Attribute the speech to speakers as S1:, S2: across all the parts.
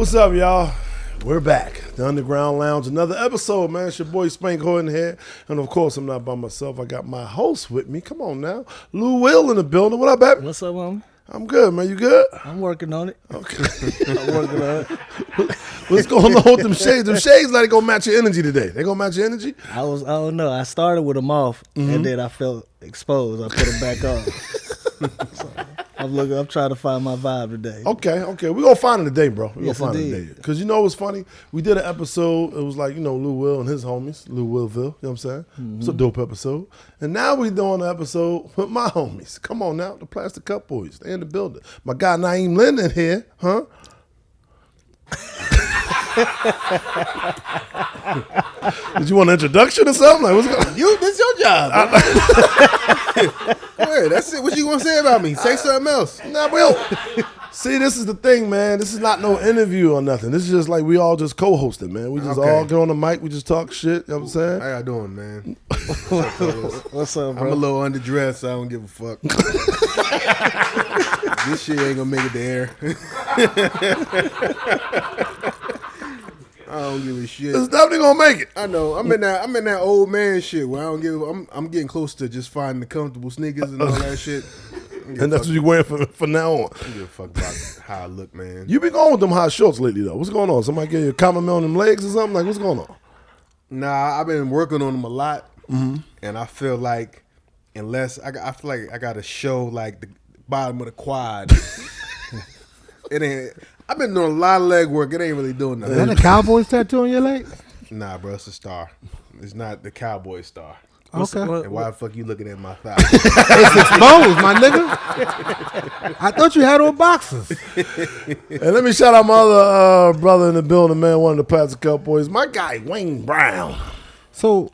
S1: What's up, y'all? We're back. The Underground Lounge, another episode, man. It's your boy Spank Horton here. And of course, I'm not by myself. I got my host with me. Come on now. Lou Will in the building. What up, baby?
S2: What's up, homie?
S1: I'm good, man. You good?
S2: I'm working on it.
S1: Okay.
S2: I'm working on it.
S1: What's going on with them shades? Them shades like they gonna match your energy today. They gonna match your energy?
S2: I don't know. I started with them off, and then I felt exposed. I put them back on. So, I'm trying to find my vibe today.
S1: Okay. We're gonna find it today, bro. We're
S2: Yes,
S1: gonna find
S2: indeed.
S1: it today. Because you know what's funny? We did an episode, it was like, Lou Will and his homies, Lou Willville, you know what I'm saying? It's a dope episode. And now we doing an episode with my homies. Come on now, the Plastic Cup Boyz. They in the building. My guy Naeem Lynn in here, huh? Did you want an introduction or something? Like, what's going on?
S3: This your job. Wait, that's it. What you gonna say about me? Say something else.
S1: Nah, see, this is the thing, man. This is not no interview or nothing. This is just like we all just co-hosted, man. We just all get on the mic. We just talk shit. You know what I'm saying?
S3: How y'all doing, man?
S2: What's up, bro?
S3: I'm a little underdressed, so I don't give a fuck. This shit ain't gonna make it to air. I don't give a shit.
S1: It's definitely gonna make it.
S3: I know. I'm in that old man shit where I don't give. I'm getting close to just finding the comfortable sneakers and all that shit.
S1: And that's what you're wearing from now on.
S3: I don't give a fuck about how I look, man.
S1: You been going with them hot shorts lately, though. What's going on? Somebody give you a compliment on them legs or something? Like, what's going on?
S3: Nah, I've been working on them a lot, and I feel like unless I feel like I gotta show like the bottom of the quad. It ain't. I've been doing a lot of leg work. It ain't really doing nothing.
S4: Is that a Cowboys tattoo on your leg?
S3: Nah, bro, it's a star. It's not the cowboy star.
S4: Okay.
S3: And why the fuck you looking at my thigh?
S4: It's exposed, my nigga. I thought you had on boxers.
S1: And let me shout out my other brother in the building, man, one of the Plastic Cup Boyz, my guy, Wayne Brown.
S4: So,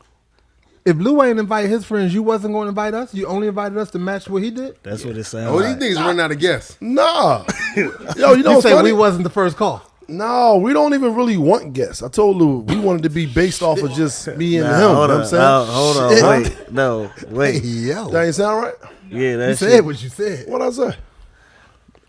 S4: if Lou ain't invite his friends, you wasn't going to invite us? You only invited us to match what he did?
S2: That's what it sounds
S3: Oh,
S2: like.
S3: these niggas running out of guests.
S1: Nah. Yo, you know
S4: You
S1: what's
S4: say
S1: funny?
S4: we wasn't the first call.
S1: No, we don't even really want guests. I told Lou we wanted to be based off of just me and him. You know what I'm saying?
S2: Hold on.
S1: Shit.
S2: Wait. No. Wait.
S4: Yo.
S1: That ain't sound right?
S2: Yeah,
S4: You
S2: that's
S4: said what you said.
S1: What'd I say?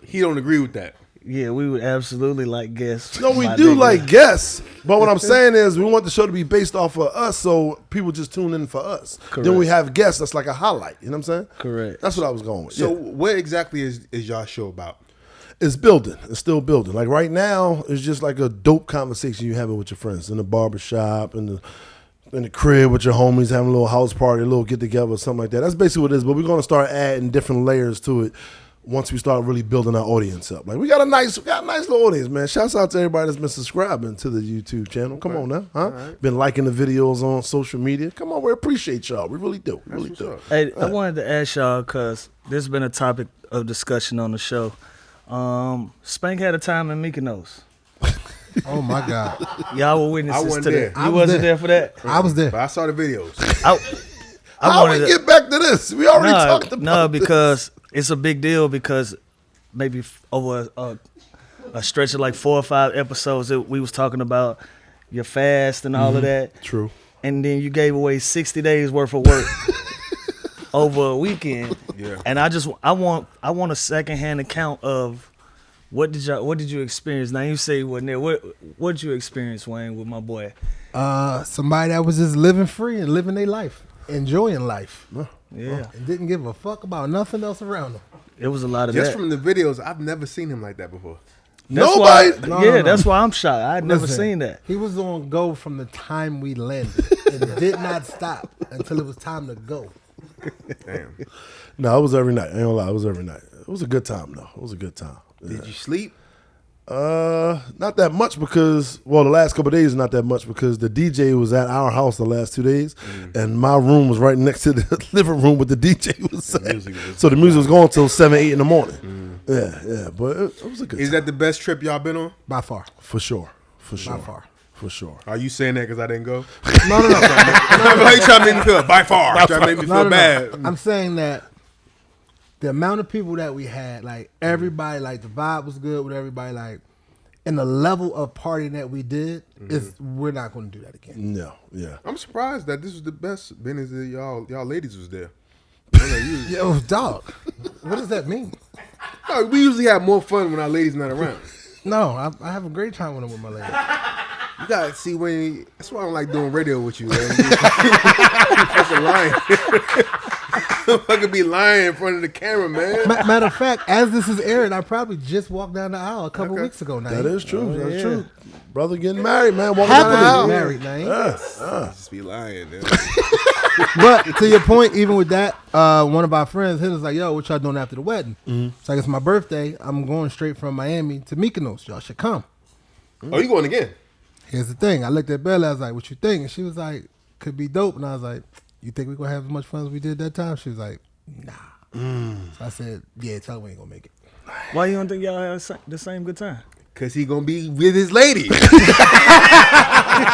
S3: He don't agree with that.
S2: Yeah, we would absolutely like guests.
S1: No, we
S2: my
S1: do
S2: nigga.
S1: like guests, but what I'm saying is we want the show to be based off of us, so people just tune in for us.
S2: Correct.
S1: Then we have guests that's like a highlight. You know what I'm saying?
S2: Correct.
S1: That's what I was going with.
S3: So,
S1: Yeah.
S3: what exactly is y'all show about?
S1: It's building. It's still building. Like right now, it's just like a dope conversation you having with your friends in the barbershop, in the crib with your homies, having a little house party, a little get together, something like that. That's basically what it is. But we're gonna start adding different layers to it once we start really building our audience up. Like we got a nice little audience, man. Shouts out to everybody that's been subscribing to the YouTube channel. Come on now, huh?
S3: right.
S1: Been liking the videos on social media. Come on, we appreciate y'all. We really do. We really
S3: what's
S1: do.
S3: up.
S2: Hey, I wanted to ask y'all because there's been a topic of discussion on the show. Spank had a time in Mykonos.
S4: Oh, my God.
S2: Y'all were witnesses
S3: I wasn't
S2: to
S3: there.
S2: that.
S4: I
S2: You
S4: was
S2: wasn't
S4: there.
S2: there for that?
S4: I was there.
S3: But I saw the videos.
S2: I
S1: How
S2: wanted
S1: we
S2: to-
S1: get back to this? We already talked about
S2: No,
S1: this.
S2: because it's a big deal because maybe over a stretch of like 4 or 5 episodes that we was talking about your fast and all of that.
S1: True.
S2: And then you gave away 60 days worth of work over a weekend.
S3: Yeah.
S2: And I want a secondhand account of what did you experience? Now you say you wasn't there. What did you experience, Wayne, with my boy?
S4: Somebody that was just living free and living their life, enjoying life,
S2: Yeah.
S4: and didn't give a fuck about nothing else around them.
S2: It was a lot of
S3: Just
S2: that.
S3: from the videos, I've never seen him like that before.
S2: That's
S1: Nobody.
S2: why-
S4: No,
S2: yeah,
S4: no.
S2: that's why I'm shocked. I'd never
S4: Listen,
S2: seen that.
S4: He was on go from the time we landed and did not stop until it was time to go.
S3: Damn.
S1: No, it was every night. I ain't gonna lie, it was every night. It was a good time though. It was a good time. Yeah.
S3: Did you sleep?
S1: Not that much because the last couple of days not that much because the DJ was at our house the last 2 days, and my room was right next to the living room where the DJ was at. So the music was going till 7, 8 in the morning. Yeah, but it was a good
S3: Is
S1: time.
S3: that the best trip y'all been on?
S4: By far.
S1: For sure.
S4: By far.
S1: For sure.
S3: Are you saying that because I didn't go?
S4: No.
S3: How you trying to make me feel? By far. Trying to make me feel bad.
S4: I'm saying that the amount of people that we had, like everybody, like the vibe was good with everybody, like, and the level of partying that we did is we're not going to do that again.
S1: No, yeah.
S3: I'm surprised that this was the best. Being as y'all ladies was there.
S4: Yo, dog, what does that mean?
S3: No, we usually have more fun when our ladies not around.
S4: No, I have a great time when I'm with my lady.
S3: You gotta see when. That's why I don't like doing radio with you. Man. You fucking lying. Fucking be lying in front of the camera, man.
S4: Matter of fact, as this is airing, I probably just walked down the aisle a couple
S3: Okay.
S4: weeks ago. Now
S1: That is true. That's true. Brother getting married, man. Walking
S4: happily
S1: down the aisle.
S4: married now.
S3: Just be lying, man.
S4: But to your point, even with that, one of our friends hit us like, "Yo, what y'all doing after the wedding?" It's like it's my birthday. I'm going straight from Miami to Mykonos. Y'all should come.
S3: Oh, you going again?
S4: Here's the thing. I looked at Bella. I was like, "What you think?" And she was like, "Could be dope." And I was like, "You think we gonna have as much fun as we did that time?" She was like, "Nah." So I said, "Yeah, tell her we ain't gonna make it."
S2: Why you don't think y'all have the same good time?
S3: Cause he gonna be with his lady.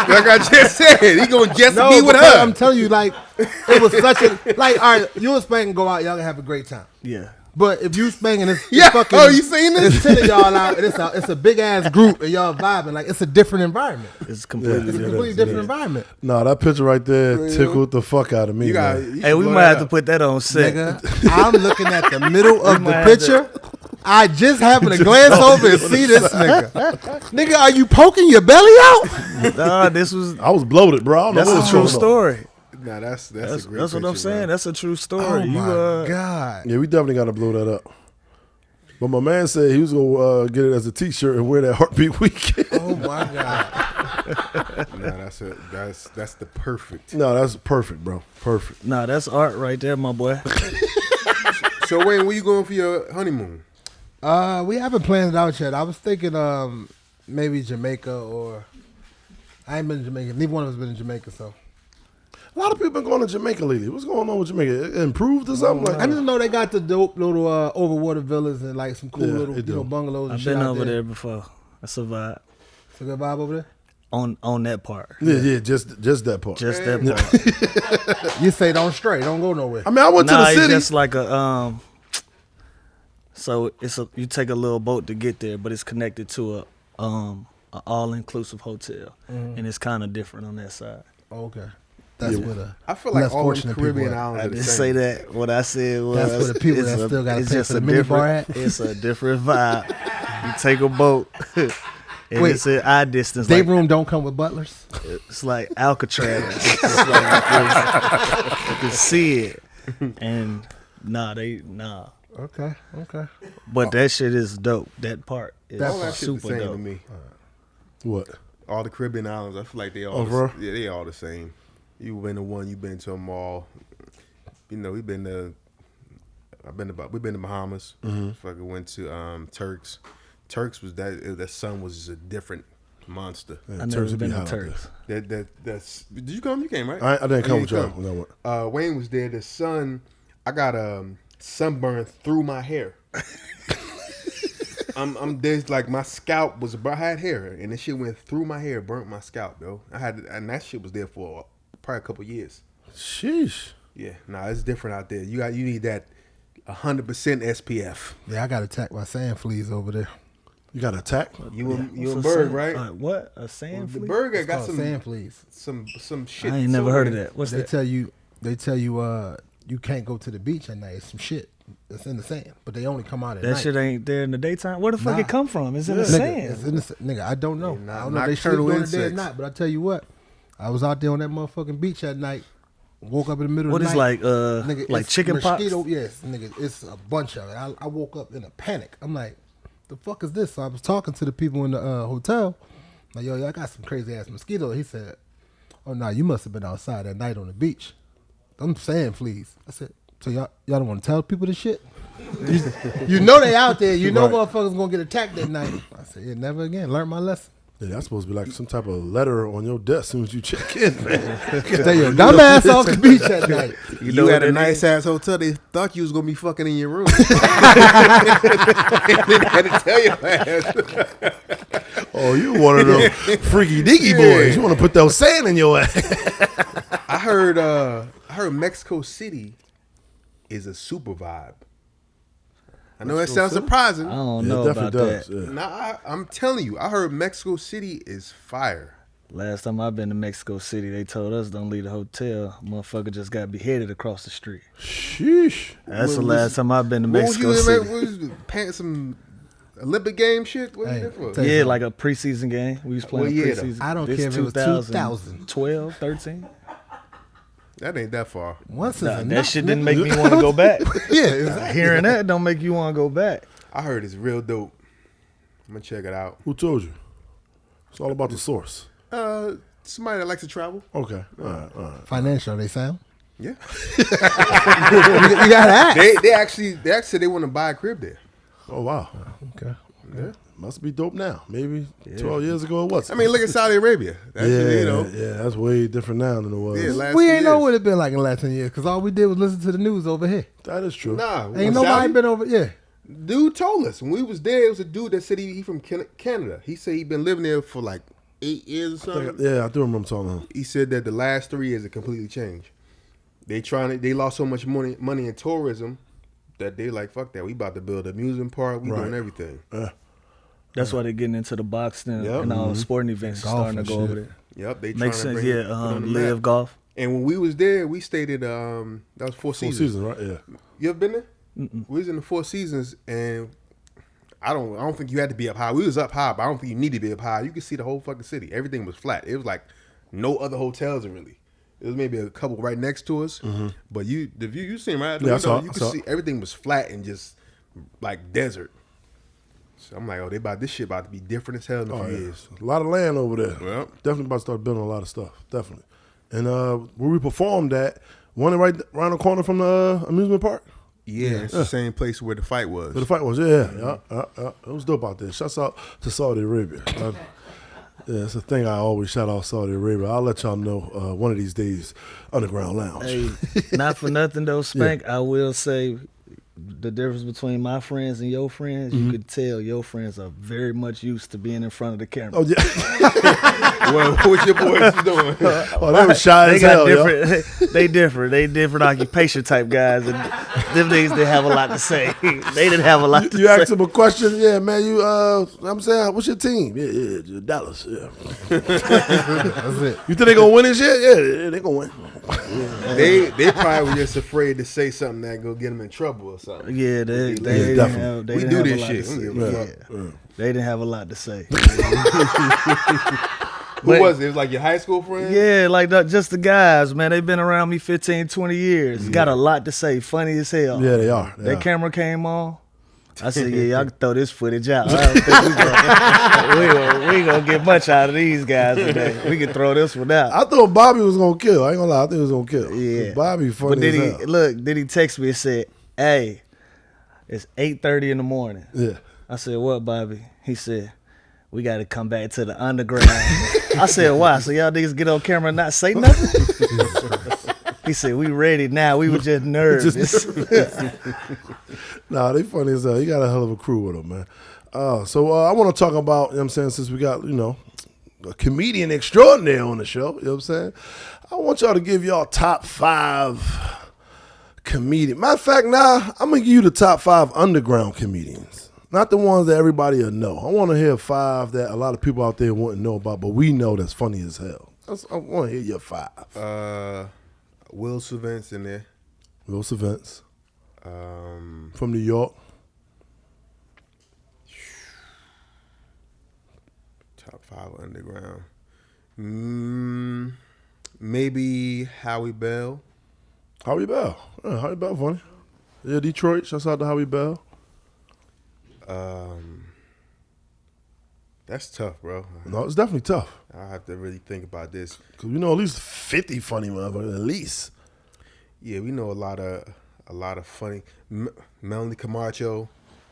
S3: Like I just said, he gonna just be with
S4: because
S3: her.
S4: I'm telling you, like, it was such a like. All right, you and Spank can go out. Y'all can have a great time.
S2: Yeah.
S4: But if you Spank and it's
S3: Yeah.
S4: fucking,
S3: Oh, you seen this?
S4: It's 10 of y'all out, and it's a big ass group, and y'all vibing like it's a different environment.
S2: It's completely
S4: It's a
S2: different.
S4: completely different environment.
S1: No, that picture right there tickled the fuck out of me.
S3: You got.
S1: man.
S2: Hey, we might have to put that on set.
S4: Nigga, I'm looking at the middle of the
S2: might have
S4: picture. I just happened to glance over and see this nigga. Nigga, are you poking your belly out?
S2: Nah, this was
S1: I was bloated, bro. I don't know
S2: that's
S1: what
S2: a
S1: was
S2: true
S1: going on.
S2: story.
S3: Nah, that's a great
S2: That's what I'm
S3: picture,
S2: saying.
S3: bro.
S2: That's a true story.
S4: Oh
S2: You
S4: my god.
S1: Yeah, we definitely got to blow that up. But my man said he was gonna get it as a T-shirt and wear that Heartbeat Weekend.
S4: Oh my god.
S3: Nah, that's the perfect.
S1: No, that's perfect, bro. Perfect.
S2: Nah, that's art right there, my boy.
S3: So Wayne, where you going for your honeymoon?
S4: We haven't planned it out yet. I was thinking maybe Jamaica or I ain't been to Jamaica. Neither one of us been to Jamaica, so
S1: A lot of people been going to Jamaica lately. What's going on with Jamaica? It improved or something?
S4: I didn't know they got the dope little overwater villas and like some cool
S1: Yeah,
S4: little
S1: they do.
S4: bungalows and
S2: I've
S4: shit
S2: been
S4: out
S2: over there before. That's a vibe.
S4: It's a good vibe over there.
S2: On that part.
S1: Yeah, just that part.
S2: Just that part.
S4: You say don't stray, don't go nowhere.
S1: I mean, I went to
S2: Nah,
S1: the
S2: it's
S1: city.
S2: just like a so you take a little boat to get there, but it's connected to a all inclusive hotel, and it's kind of different on that side.
S4: Okay. That's
S1: Yeah.
S4: where the
S3: I feel like
S4: less
S3: all the
S4: fortunate
S3: Caribbean
S4: people at.
S3: islands
S2: I
S3: are the
S2: didn't
S3: same.
S2: say that. What I said was
S4: That's for the people
S2: it's
S4: that still gotta
S2: it's
S4: pay
S2: just
S4: for
S2: a
S4: the mini bar
S2: different.
S4: at.
S2: It's a different vibe. You take a boat, and
S4: Wait,
S2: it's an eye distance.
S4: day
S2: Like,
S4: room don't come with butlers.
S2: it's like Alcatraz. It's like you can see it, and nah.
S4: Okay.
S2: But that shit is dope. That part is
S4: That
S3: All that shit the
S2: super
S3: same
S2: dope.
S3: to me.
S1: What?
S3: All the Caribbean islands, I feel like they all
S1: Overall?
S3: yeah, they all the same. You been to one, you been to them all. You know, we've been to Bahamas. Fucking went to Turks. Turks was that sun was just a different monster.
S1: Yeah,
S2: I never
S1: Turks would be
S2: been to
S1: hot out there.
S2: Turks.
S3: That's did you come? You came, right?
S1: I didn't
S3: Oh,
S1: come
S3: you
S1: with y'all.
S3: come.
S1: when I went.
S3: Wayne was there. The sun, I got sunburn through my hair. I'm there's like my scalp was I had hair and this shit went through my hair, burnt my scalp, yo. And that shit was there for probably a couple years.
S1: Sheesh.
S3: Yeah, nah, it's different out there. You need that 100% SPF.
S4: Yeah, I got attacked by sand fleas over there.
S1: You got attacked?
S3: You and
S2: What's a
S3: Berg,
S2: sand-
S3: right?
S2: what a sand
S3: The
S2: flea?
S3: burger
S4: It's
S3: got
S4: called sand fleas.
S3: some shit.
S2: I ain't never heard of that. What's
S4: They
S2: that?
S4: tell you you can't go to the beach at night. It's some shit that's in the sand, but they only come out at
S2: That
S4: night.
S2: shit ain't there in the daytime. Where the fuck
S4: Nah.
S2: it come from? It's in the
S4: Nigga,
S2: sand.
S4: it's in the, nigga, I don't know.
S3: Yeah,
S4: I don't know if they sleep
S3: nocturnal
S4: during the day or
S3: insects.
S4: not, but I tell you what, I was out there on that motherfucking beach at night. Woke up in the middle
S2: What
S4: of
S2: is
S4: the night.
S2: like
S4: Nigga, it's
S2: chicken pox?
S4: mosquito, yes, nigga, it's a bunch of it. I woke up in a panic. I'm like, the fuck is this? So I was talking to the people in the hotel. Like, yo, I got some crazy ass mosquito. He said, oh, no, you must have been outside that night on the beach. I'm sand fleas. I said, so y'all don't want to tell people this shit? You know they out there. You know
S1: Right.
S4: motherfuckers going to get attacked that night. I said, yeah, never again. Learned my lesson.
S1: Yeah, that's supposed to be like some type of letter on your desk as soon as you check in, man.
S4: Tell your dumb ass off the beach at night.
S3: You
S2: know
S3: at
S2: what
S3: a
S2: that
S3: nice ass hotel. They thought you was gonna be fucking in your room. They had to tell your ass.
S1: Oh, you one of them freaky deaky boys. You want to put that sand in your ass.
S3: I heard Mexico City is a super vibe. I know that sounds surprising.
S2: I don't
S1: Yeah,
S2: know
S1: it
S2: about
S1: definitely
S2: that.
S1: does. Yeah.
S3: Nah, I'm telling you, I heard Mexico City is fire.
S2: Last time I've been to Mexico City, they told us don't leave the hotel. Motherfucker just got beheaded across the street.
S1: Sheesh.
S2: That's the
S3: What
S2: last
S3: was-
S2: time I've been to
S3: What was
S2: Mexico
S3: you
S2: City.
S3: what was paying some Olympic game shit? What
S4: Hey,
S3: is that for?
S4: tell you
S2: Yeah,
S4: something.
S2: like a preseason game. We was playing
S3: What year, though?
S2: preseason.
S4: I don't
S2: This
S4: care if it was
S2: 2012, 13.
S3: That ain't that far.
S4: Once is
S2: Nah,
S4: enough.
S2: that shit didn't make me want to go back.
S4: Yeah, exactly.
S2: Hearing that don't make you want to go back.
S3: I heard it's real dope. I'm gonna check it out.
S1: Who told you? It's all about the source.
S3: Somebody that likes to travel.
S1: Okay. All right.
S4: Financial, they sound.
S3: Yeah.
S4: You gotta ask.
S3: They actually said they want to buy a crib there.
S1: Oh, wow.
S4: Okay.
S3: Yeah.
S1: Must be dope now. Maybe 12 years ago it wasn't.
S3: I mean, look at Saudi Arabia. That's,
S1: yeah, that's way different now than it was.
S3: Yeah, last
S4: We
S3: few
S4: ain't know
S3: years.
S4: what it been like in the last 10 years because all we did was listen to the news over here.
S1: That is true.
S3: Nah,
S4: Ain't nobody
S3: Saudi?
S4: been over. Yeah.
S3: Dude told us when we was there. It was a dude that said he from Canada. He said he been living there for like 8 years or something.
S1: Yeah, I do remember talking to him.
S3: He said that the last 3 years it completely changed. They lost so much money in tourism that they like, fuck that. We about to build an amusement park. We doing everything.
S2: That's why they're getting into the boxing
S3: Yep.
S2: and all sporting events
S4: Golf
S2: starting to
S4: and
S2: go
S4: shit.
S2: over there.
S3: Yep, they
S2: Makes
S3: trying to
S2: sense,
S3: bring
S2: yeah.
S3: it on the
S2: Live
S3: map.
S2: golf.
S3: And when we was there, we stayed at that was Four
S1: Full
S3: Seasons.
S1: season, right? Yeah.
S3: You ever been there? We was in the Four Seasons, and I don't think you had to be up high. We was up high, but I don't think you need to be up high. You could see the whole fucking city. Everything was flat. It was like no other hotels really. It was maybe a couple right next to us, but the view you seen right out the
S1: Yeah, I
S3: window,
S1: saw it,
S3: you
S1: I
S3: could
S1: saw
S3: see
S1: it.
S3: everything was flat and just like desert. So I'm like, this shit about to be different as hell in a few years.
S1: A lot of land over there.
S3: Well.
S1: Definitely about to start building a lot of stuff. Definitely. And where we performed at, one right around the corner from the amusement park.
S3: Yeah, it's the same place where the fight was.
S1: Where the fight was, yeah. It was dope out there. Shouts out to Saudi Arabia. Yeah, it's a thing I always shout out Saudi Arabia. I'll let y'all know one of these days, Underground Lounge.
S2: Hey, not for nothing though, Spank. I will say the difference between my friends and your friends, you could tell your friends are very much used to being in front of the camera.
S1: Oh, yeah.
S3: What your boys doing?
S1: Oh, they were shy
S2: They
S1: as
S2: got
S1: hell, yo.
S2: different. They different occupation type guys, and them niggas didn't have a lot to say. They didn't have a lot to
S1: You
S2: say.
S1: ask them a question, yeah, man, I'm saying, what's your team? Yeah, Dallas, yeah.
S4: That's it.
S1: You think they gonna win this year? Yeah, they gonna win.
S3: They probably were just afraid to say something that go get them in trouble or something.
S2: Yeah, they
S1: definitely.
S2: didn't have. They
S3: We
S2: didn't
S3: do
S2: have a
S3: this
S2: lot
S3: shit.
S2: to
S3: We
S2: say.
S3: don't give a
S2: Yeah.
S3: fuck.
S2: They didn't have a lot to say.
S3: Who
S2: But-
S3: was it? It was like your high school friend?
S2: Yeah, like just the guys, man. They've been around me 15, 20 years. Got a lot to say. Funny as hell.
S1: Yeah, they are.
S2: That camera came on. I said, yeah, y'all can throw this footage out. I don't think we gonna get much out of these guys today. We can throw this one out.
S1: I thought Bobby was gonna kill. I ain't gonna lie, I think he was gonna kill.
S2: Yeah.
S1: Bobby funny
S2: But
S1: as hell.
S2: Then he text me and said, hey, it's 8:30 in the morning.
S1: Yeah.
S2: I said, what, Bobby? He said, we got to come back to the underground. I said, why? So y'all niggas get on camera and not say nothing? He said, we ready now. We were just nervous.
S1: Nah, they funny as hell. He got a hell of a crew with him, man. So I want to talk about, you know what I'm saying, since we got, a comedian extraordinaire on the show, you know what I'm saying? I want y'all to give y'all top 5 comedians. Matter of fact, I'm going to give you the top 5 underground comedians. Not the ones that everybody will know. I want to hear 5 that a lot of people out there wouldn't know about, but we know that's funny as hell. I want to hear your 5.
S3: Will Savant's in there.
S1: Will Savants. From New York.
S3: Top 5 underground. Maybe Howie Bell.
S1: Howie Bell. Yeah, Howie Bell funny. Yeah, Detroit. Shouts out to Howie Bell.
S3: That's tough, bro.
S1: No, it's definitely tough.
S3: I have to really think about this.
S1: Cause we know at least 50 funny motherfuckers, at least.
S3: Yeah, we know a lot of funny. Melanie Camacho.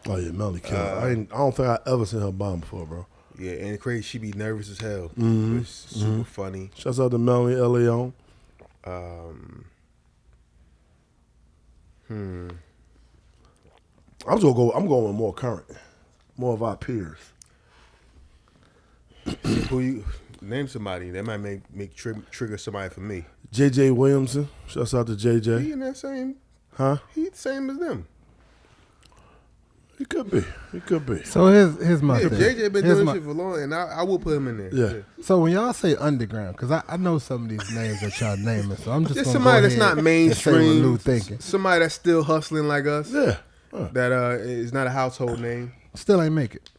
S1: Oh yeah, Melanie Killer. I don't think I ever seen her bomb before, bro.
S3: Yeah, and crazy. She be nervous as hell. But it's super funny.
S1: Shouts out to Melanie Leon. I'm going with more current, more of our peers.
S3: Who you name somebody that might make trigger somebody for me?
S1: JJ Williamson. Shouts out to JJ.
S3: He in that same.
S1: Huh?
S3: He the same as them.
S1: He could be. He could be.
S4: So here's my
S3: Yeah,
S4: thing.
S3: JJ been
S4: Here's
S3: doing
S4: my-
S3: shit for long, and I will put him in there.
S1: Yeah.
S4: So when y'all say underground, because I know some of these names that y'all naming, so I'm just
S3: Just
S4: gonna
S3: somebody
S4: go
S3: that's
S4: ahead
S3: not
S4: and say what
S3: mainstream.
S4: Lou thinking.
S3: Somebody that's still hustling like us.
S1: Yeah.
S3: that is not a household name.
S4: Still ain't make it.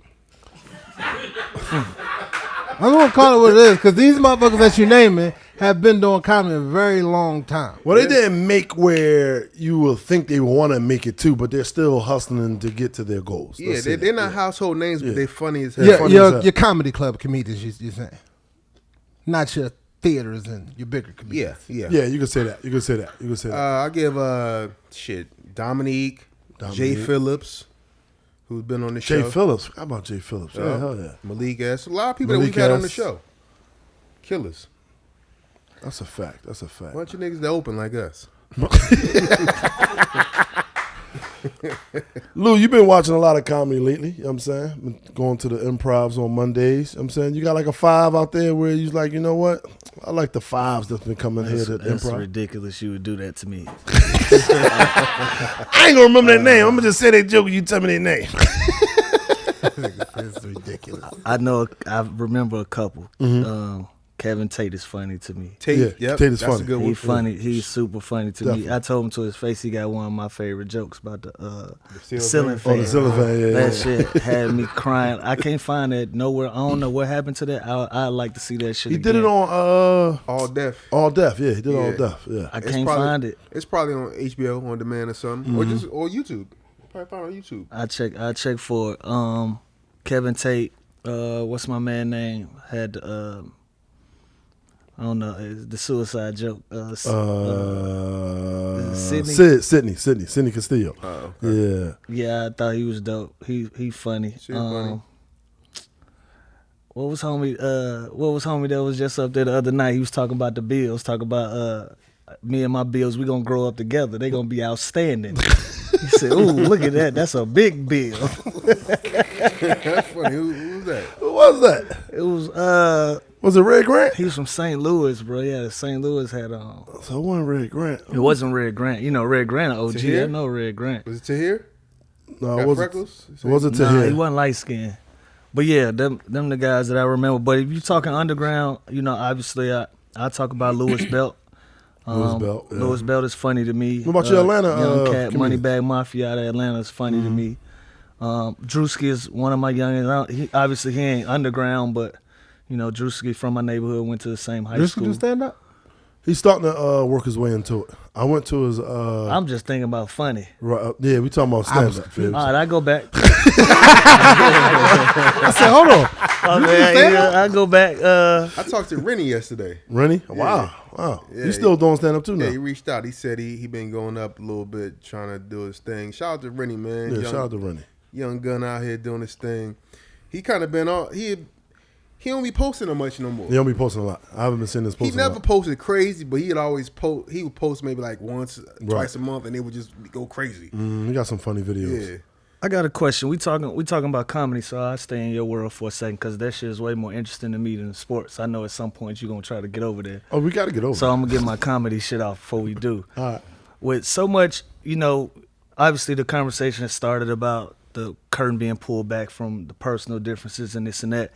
S4: I'm gonna call it what it is because these motherfuckers that you naming have been doing comedy a very long time.
S1: Well, they didn't make where you will think they want to make it too, but they're still hustling to get to their goals.
S3: Yeah, they're not household names, but they're funny as hell.
S4: Yeah, your comedy club comedians, you're saying, not your theaters and your bigger comedians.
S3: Yeah.
S1: You can say that. You can say that.
S3: I give Dominique, Jay Phillips, who's been on the show.
S1: Jay Phillips. How about Jay Phillips? Yeah, hell yeah.
S3: Malik S. A lot of people that we've had on the show. Killers.
S1: That's a fact. That's a fact.
S3: Bunch of niggas that open like us.
S1: Lou, you've been watching a lot of comedy lately, you know what I'm saying? Been going to the improvs on Mondays, you know what I'm saying? You got like a 5 out there where you're like, you know what? I like the 5s that's been coming here to
S2: That's
S1: improv.
S2: ridiculous you would do that to me.
S1: I ain't gonna remember their name. I'm gonna just say their joke and you tell me their name.
S4: It's ridiculous.
S2: I remember a couple. Kevin Tate is funny to me.
S3: Tate,
S1: Tate is
S3: that's
S1: funny.
S3: a good one.
S2: He's funny. He's super funny to
S1: Definitely.
S2: me. I told him to his face he got one of my favorite jokes about the
S3: ceiling
S2: ceiling
S3: fan.
S1: Oh, the
S2: fan.
S1: Zilla fan, yeah.
S2: That shit had me crying. I can't find it nowhere. I don't know what happened to that. I'd like to see that shit
S1: He
S2: again.
S1: did it on
S3: All Deaf.
S1: All Deaf, yeah. He did All
S3: Yeah.
S1: Deaf, yeah.
S2: I
S3: It's
S2: can't
S3: probably-
S2: find it.
S3: It's probably on HBO on demand or something, or YouTube. Probably found on YouTube.
S2: I check for it. Kevin Tate. What's my man name? Had I don't know. It's the suicide joke. Sydney?
S1: Sydney Castillo.
S3: Oh, okay.
S1: Yeah.
S2: Yeah, I thought he was dope. He funny.
S3: She funny.
S2: What was homie that was just up there the other night? He was talking about the Bills, talking about me and my Bills, we gonna grow up together. They gonna be outstanding. He said, "Ooh, look at that. That's a big bill."
S3: That's funny. Who was that?
S1: Who was that?
S2: It was
S1: Was it Red Grant?
S2: he was from St. Louis, bro. Yeah, the St. Louis had on.
S1: So it wasn't Red Grant.
S2: It wasn't Red Grant. You know Red Grant, an OG.
S3: Tahir?
S2: I know Red Grant.
S3: Was it Tahir?
S1: No,
S3: Got
S1: it wasn't.
S3: freckles?
S1: It wasn't
S2: Nah,
S1: Tahir.
S2: he wasn't light skinned. But yeah, them the guys that I remember. But if you talking underground, you know, obviously I talk about Louis Belt.
S1: Louis Belt, yeah.
S2: Louis Belt is funny to me.
S1: What about your Atlanta,
S2: Young Cat,
S1: comedians?
S2: Moneybag Mafia out of Atlanta is funny to me. Drewski is one of my youngins. He ain't underground, but you know, Drewski from my neighborhood, went to the same high
S4: Drewski
S2: school.
S4: do stand up?
S1: He's starting to work his way into it. I went to his.
S2: I'm just thinking about funny.
S1: Yeah, we talking about stand up.
S2: All right, I go back.
S4: I said, hold on.
S2: I go back.
S3: I talked to Rennie yesterday.
S1: Rennie? Wow.
S3: Yeah,
S1: He's still doing stand up too now.
S3: Yeah, he reached out. He said he been going up a little bit, trying to do his thing. Shout out to Rennie, man.
S1: Yeah, shout out to Rennie.
S3: Young gun out here doing his thing. He kind of been on. He don't be posting that much no more.
S1: He don't be posting a lot. I haven't been seeing this
S3: He
S1: posting.
S3: never
S1: a lot.
S3: posted crazy, but he'd always post. He would post maybe like once, twice a month, and it would just go crazy.
S1: He got some funny videos.
S3: Yeah.
S2: I got a question. We talking about comedy, so I stay in your world for a second because that shit is way more interesting to me than sports. I know at some point you're gonna try to get over there.
S1: Oh, we got to get over.
S2: So I'm gonna get my comedy shit off before we do.
S1: All right.
S2: With so much, you know, obviously the conversation has started about the curtain being pulled back from the personal differences and this and that.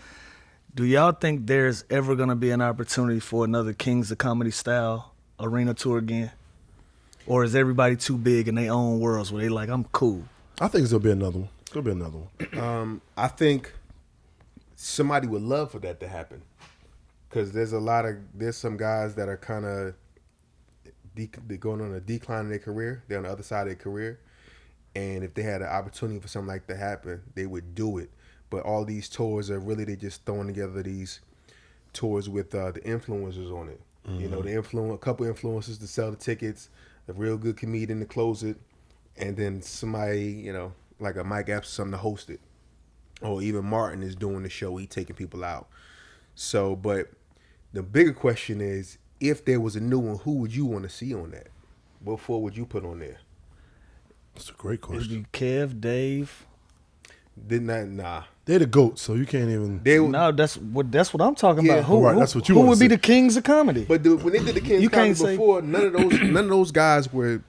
S2: Do y'all think there's ever gonna be an opportunity for another Kings of Comedy style arena tour again? Or is everybody too big in their own worlds where they like, I'm cool?
S1: I think there'll be another one. There'll be another one.
S3: I think somebody would love for that to happen, because there's some guys that are kind of they're going on a decline in their career. They're on the other side of their career, and if they had an opportunity for something like that to happen, they would do it. But all these tours are really, they just throwing together these tours with the influencers on it. You know, a couple influencers to sell the tickets, a real good comedian to close it, and then somebody, you know, like a Mike Epps or something to host it. Or even Martin is doing the show, he taking people out. So, but the bigger question is, if there was a new one, who would you want to see on that? What four would you put on there?
S1: That's a great
S2: It'd
S1: question.
S2: be Kev, Dave.
S3: Nah.
S1: They're the GOATs, so you can't even.
S3: They would,
S2: No, that's what I'm talking
S3: Yeah.
S2: about. Who,
S1: Right,
S2: who-
S1: that's what you
S2: who
S1: wanna
S2: would be
S1: see.
S2: the Kings of Comedy?
S3: but when they did the Kings
S2: You can't
S3: Comedy
S2: say-
S3: before, none of those guys were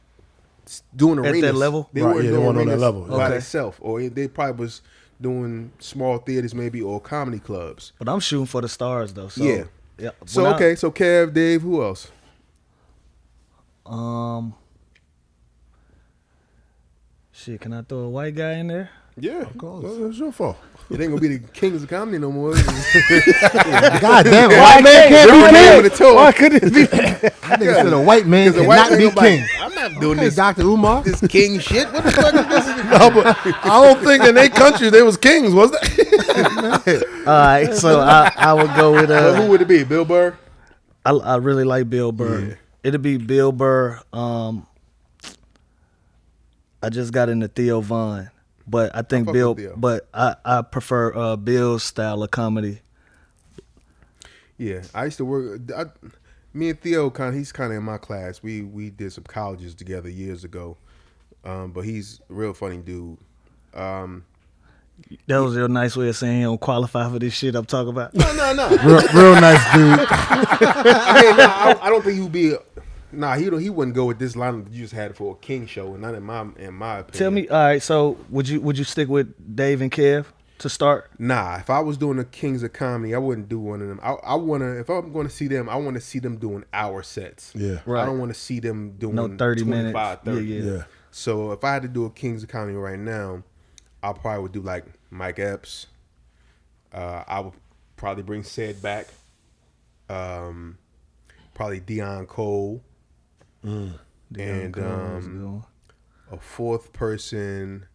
S3: doing
S2: At that
S3: arenas.
S2: level?
S3: They
S1: Right,
S3: weren't
S1: yeah, they
S3: doing
S1: weren't on that
S3: arenas
S1: level.
S3: by
S2: Okay.
S3: themselves, or they probably was doing small theaters maybe, or comedy clubs.
S2: But I'm shooting for the stars though. So,
S3: Yeah.
S2: yeah.
S3: So
S2: When I-
S3: okay, so Kev, Dave, who else?
S2: Shit, can I throw a white guy in there?
S3: Yeah.
S4: Of course.
S1: Well, it's your fault.
S3: It ain't gonna be the kings of comedy no more.
S4: God damn it. White man can't be king.
S3: With a toe.
S2: Why couldn't it be?
S4: That nigga said a white man
S3: Because the white
S4: cannot be
S3: man gonna be
S4: king.
S3: like, I'm not doing
S4: Hey,
S3: this.
S4: Dr. Umar.
S3: This king shit. What the fuck is this?
S1: No, but I don't think in their country they was kings, was they?
S2: All right, so I would go with
S3: Well, who would it be? Bill Burr?
S2: I really like Bill Burr.
S3: Yeah.
S2: It'd be Bill Burr. I just got into Theo Von, but I think
S3: fuck
S2: Bill.
S3: with Theo.
S2: But I prefer Bill's style of comedy.
S3: Yeah, I used to work. Me and Theo, he's kind of in my class. We did some colleges together years ago, but he's a real funny dude.
S2: That was your nice way of saying he don't qualify for this shit I'm talking about.
S3: No.
S4: Real nice dude.
S3: I don't think he'd be. Nah, he wouldn't go with this line that you just had for a king show, and not in my opinion.
S2: Tell me, all right. So would you stick with Dave and Kev to start?
S3: Nah, if I was doing the Kings of Comedy, I wouldn't do one of them. I wanna, if I'm going to see them, I want to see them doing hour sets.
S1: Yeah.
S2: Right.
S3: I don't want to see them doing
S2: No 30 minutes.
S3: 30.
S2: Yeah.
S3: So if I had to do a Kings of Comedy right now, I probably would do like Mike Epps. I would probably bring Sid back. Probably Deion Cole. And a fourth person,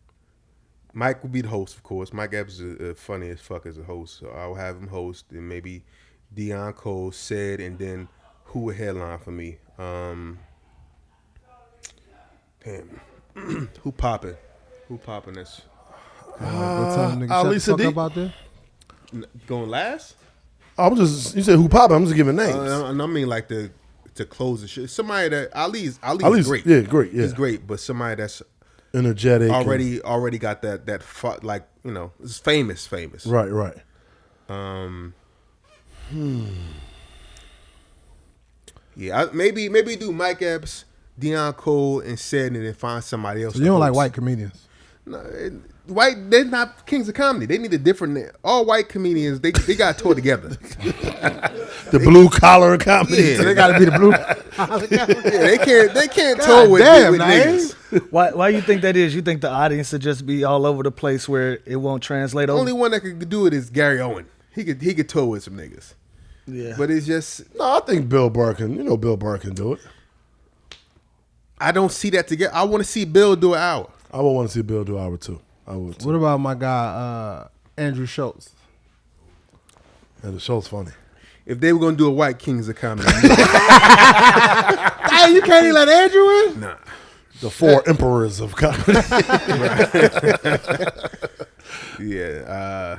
S3: Mike would be the host, of course. Mike Epps is funny as fuck as a host, so I'll have him host, and maybe Deion Cole, Sid, and then who would headline for me? Damn, who popping? Who popping? That's
S4: What time nigga
S1: Ali
S4: shut the
S1: Sadiq.
S4: fuck up out there?
S3: going last.
S1: You said who popping? I'm just giving names.
S3: I mean like to close the shit. Somebody that Ali's great.
S1: Yeah, great. Yeah,
S3: He's great, but somebody that's
S1: energetic.
S3: already got that like, you know, it's famous.
S1: Right.
S3: Yeah, maybe do Mike Epps, Deion Cole, and Sid, and then find somebody else.
S4: So you don't like white comedians?
S3: No, white. They're not kings of comedy. They need a different. All white comedians. They got to tour together.
S1: The blue collar comedy.
S3: Yeah,
S4: They got to be the blue.
S3: yeah, they can't tour with niggas.
S2: Why you think that is? You think the audience would just be all over the place where it won't translate
S3: The
S2: over?
S3: only one that could do it is Gary Owen. He could tour with some niggas.
S2: Yeah.
S3: But it's just
S1: No, I think Bill Burr can. You know, Bill Burr can do it.
S3: I don't see that together. I want to see Bill do an hour.
S1: I would want to see Bill do hour too. I would. Too.
S4: What about my guy Andrew Schultz?
S1: And the show's funny.
S3: If they were gonna do a white kings of comedy,
S4: Hey, you can't even let Andrew in?
S3: nah.
S1: The four emperors of comedy.
S3: Yeah,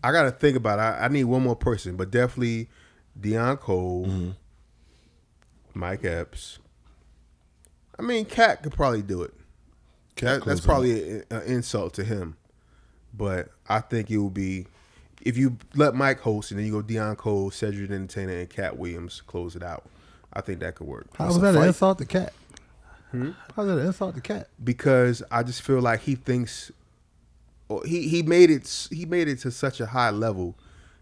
S3: I gotta think about it. I need one more person, but definitely Deion Cole, Mike Epps. I mean, Cat could probably do it. That's probably an insult to him, but I think it will be if you let Mike host and then you go Deion Cole, Cedric the Entertainer, and Cat Williams close it out. I think that could work.
S4: How was that an insult to Cat? How's that an insult to Cat?
S3: Because I just feel like he thinks he made it to such a high level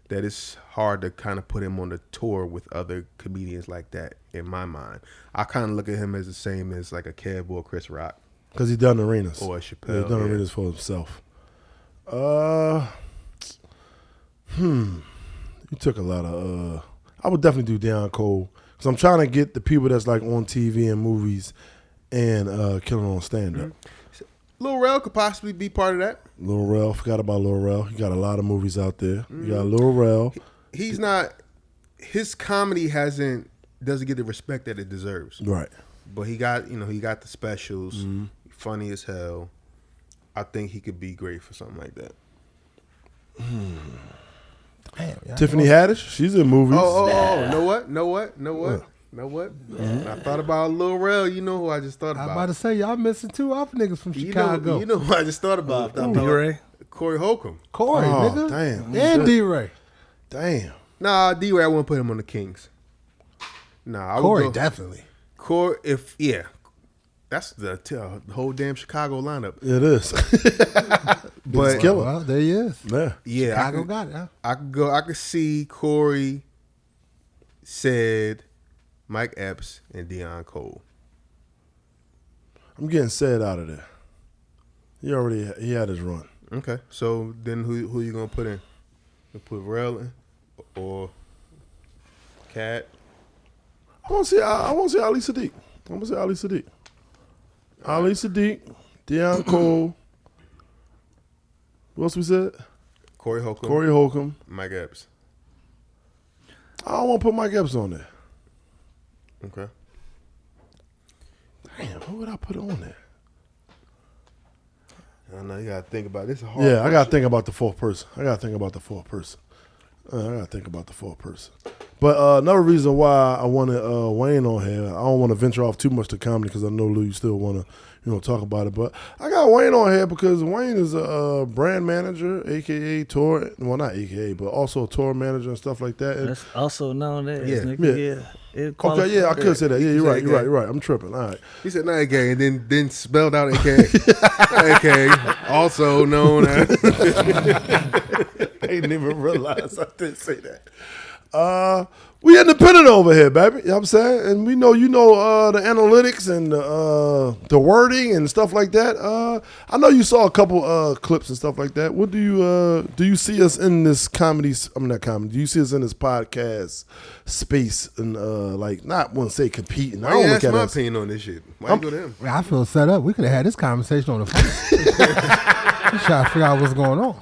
S3: that it's hard to kind of put him on the tour with other comedians like that. In my mind, I kind of look at him as the same as like a Kev or Chris Rock
S1: Because he done arenas.
S3: or a
S1: Yeah,
S3: Chappelle.
S1: he done
S3: yeah.
S1: arenas for himself. You took a lot of. I would definitely do Deion Cole because I'm trying to get the people that's like on TV and movies and killing on stand up.
S3: Lil Rel could possibly be part of that.
S1: Lil Rel, forgot about Lil Rel. He got a lot of movies out there. You got Lil Rel.
S3: He's not. His comedy doesn't get the respect that it deserves.
S1: Right.
S3: But he got the specials. Funny as hell. I think he could be great for something like that.
S4: Damn, yeah.
S1: Tiffany Haddish, she's in movies.
S3: Oh, know what? I thought about Lil Rel. You know who I just thought
S4: I was
S3: about.
S4: about to say, y'all missing two off niggas from
S3: You
S4: Chicago.
S3: know who I just thought about.
S2: D-Ray?
S3: Corey Holcomb.
S4: Corey,
S1: Oh,
S4: nigga.
S1: damn.
S4: And D-Ray.
S1: Damn.
S3: Nah, D-Ray, I wouldn't put him on the Kings. Nah, I
S4: Corey,
S3: would go,
S4: definitely.
S3: Corey, that's the whole damn Chicago lineup.
S1: It is.
S3: But
S1: killer.
S4: Well, there he is.
S1: Yeah.
S3: yeah,
S4: Chicago got it, huh?
S3: I could see Corey, Sid, Mike Epps, and Deion Cole.
S1: I'm getting Sid out of there. He had his run.
S3: Okay, so then who you gonna put in? You put Rel in or Cat?
S1: I want to see Ali Sadiq. Ali Sadiq, Deion Cole. Who else we said?
S3: Corey Holcomb. Mike Epps.
S1: I don't want to put Mike Epps on there.
S3: Okay.
S1: Damn, who would I put on there?
S3: I know you gotta think about this.
S1: Yeah, I gotta think about the fourth person. But another reason why I wanted Wayne on here, I don't want to venture off too much to comedy because I know, Lou, you still want to talk about it. But I got Wayne on here because Wayne is a brand manager, a.k.a. tour. Well, not a.k.a., but also a tour manager and stuff like that. And
S2: That's also known as
S1: Yeah.
S2: nigga.
S1: okay, yeah, I could say that. Yeah, you're right. I'm tripping. All right.
S3: He said not AKA, and then spelled out AKA. AKA, also known as.
S1: I didn't even realize I did say that. We independent over here, baby. You know what I'm saying? And we know the analytics and the wording and stuff like that. I know you saw a couple clips and stuff like that. What do you see us in this comedy? I'm not comedy. Do you see us in this podcast space and not want to say competing? I don't look at
S3: my
S1: us.
S3: opinion on this shit. Why you go to him?
S4: I feel set up. We could have had this conversation on the phone. I'm trying to figure out what's going on.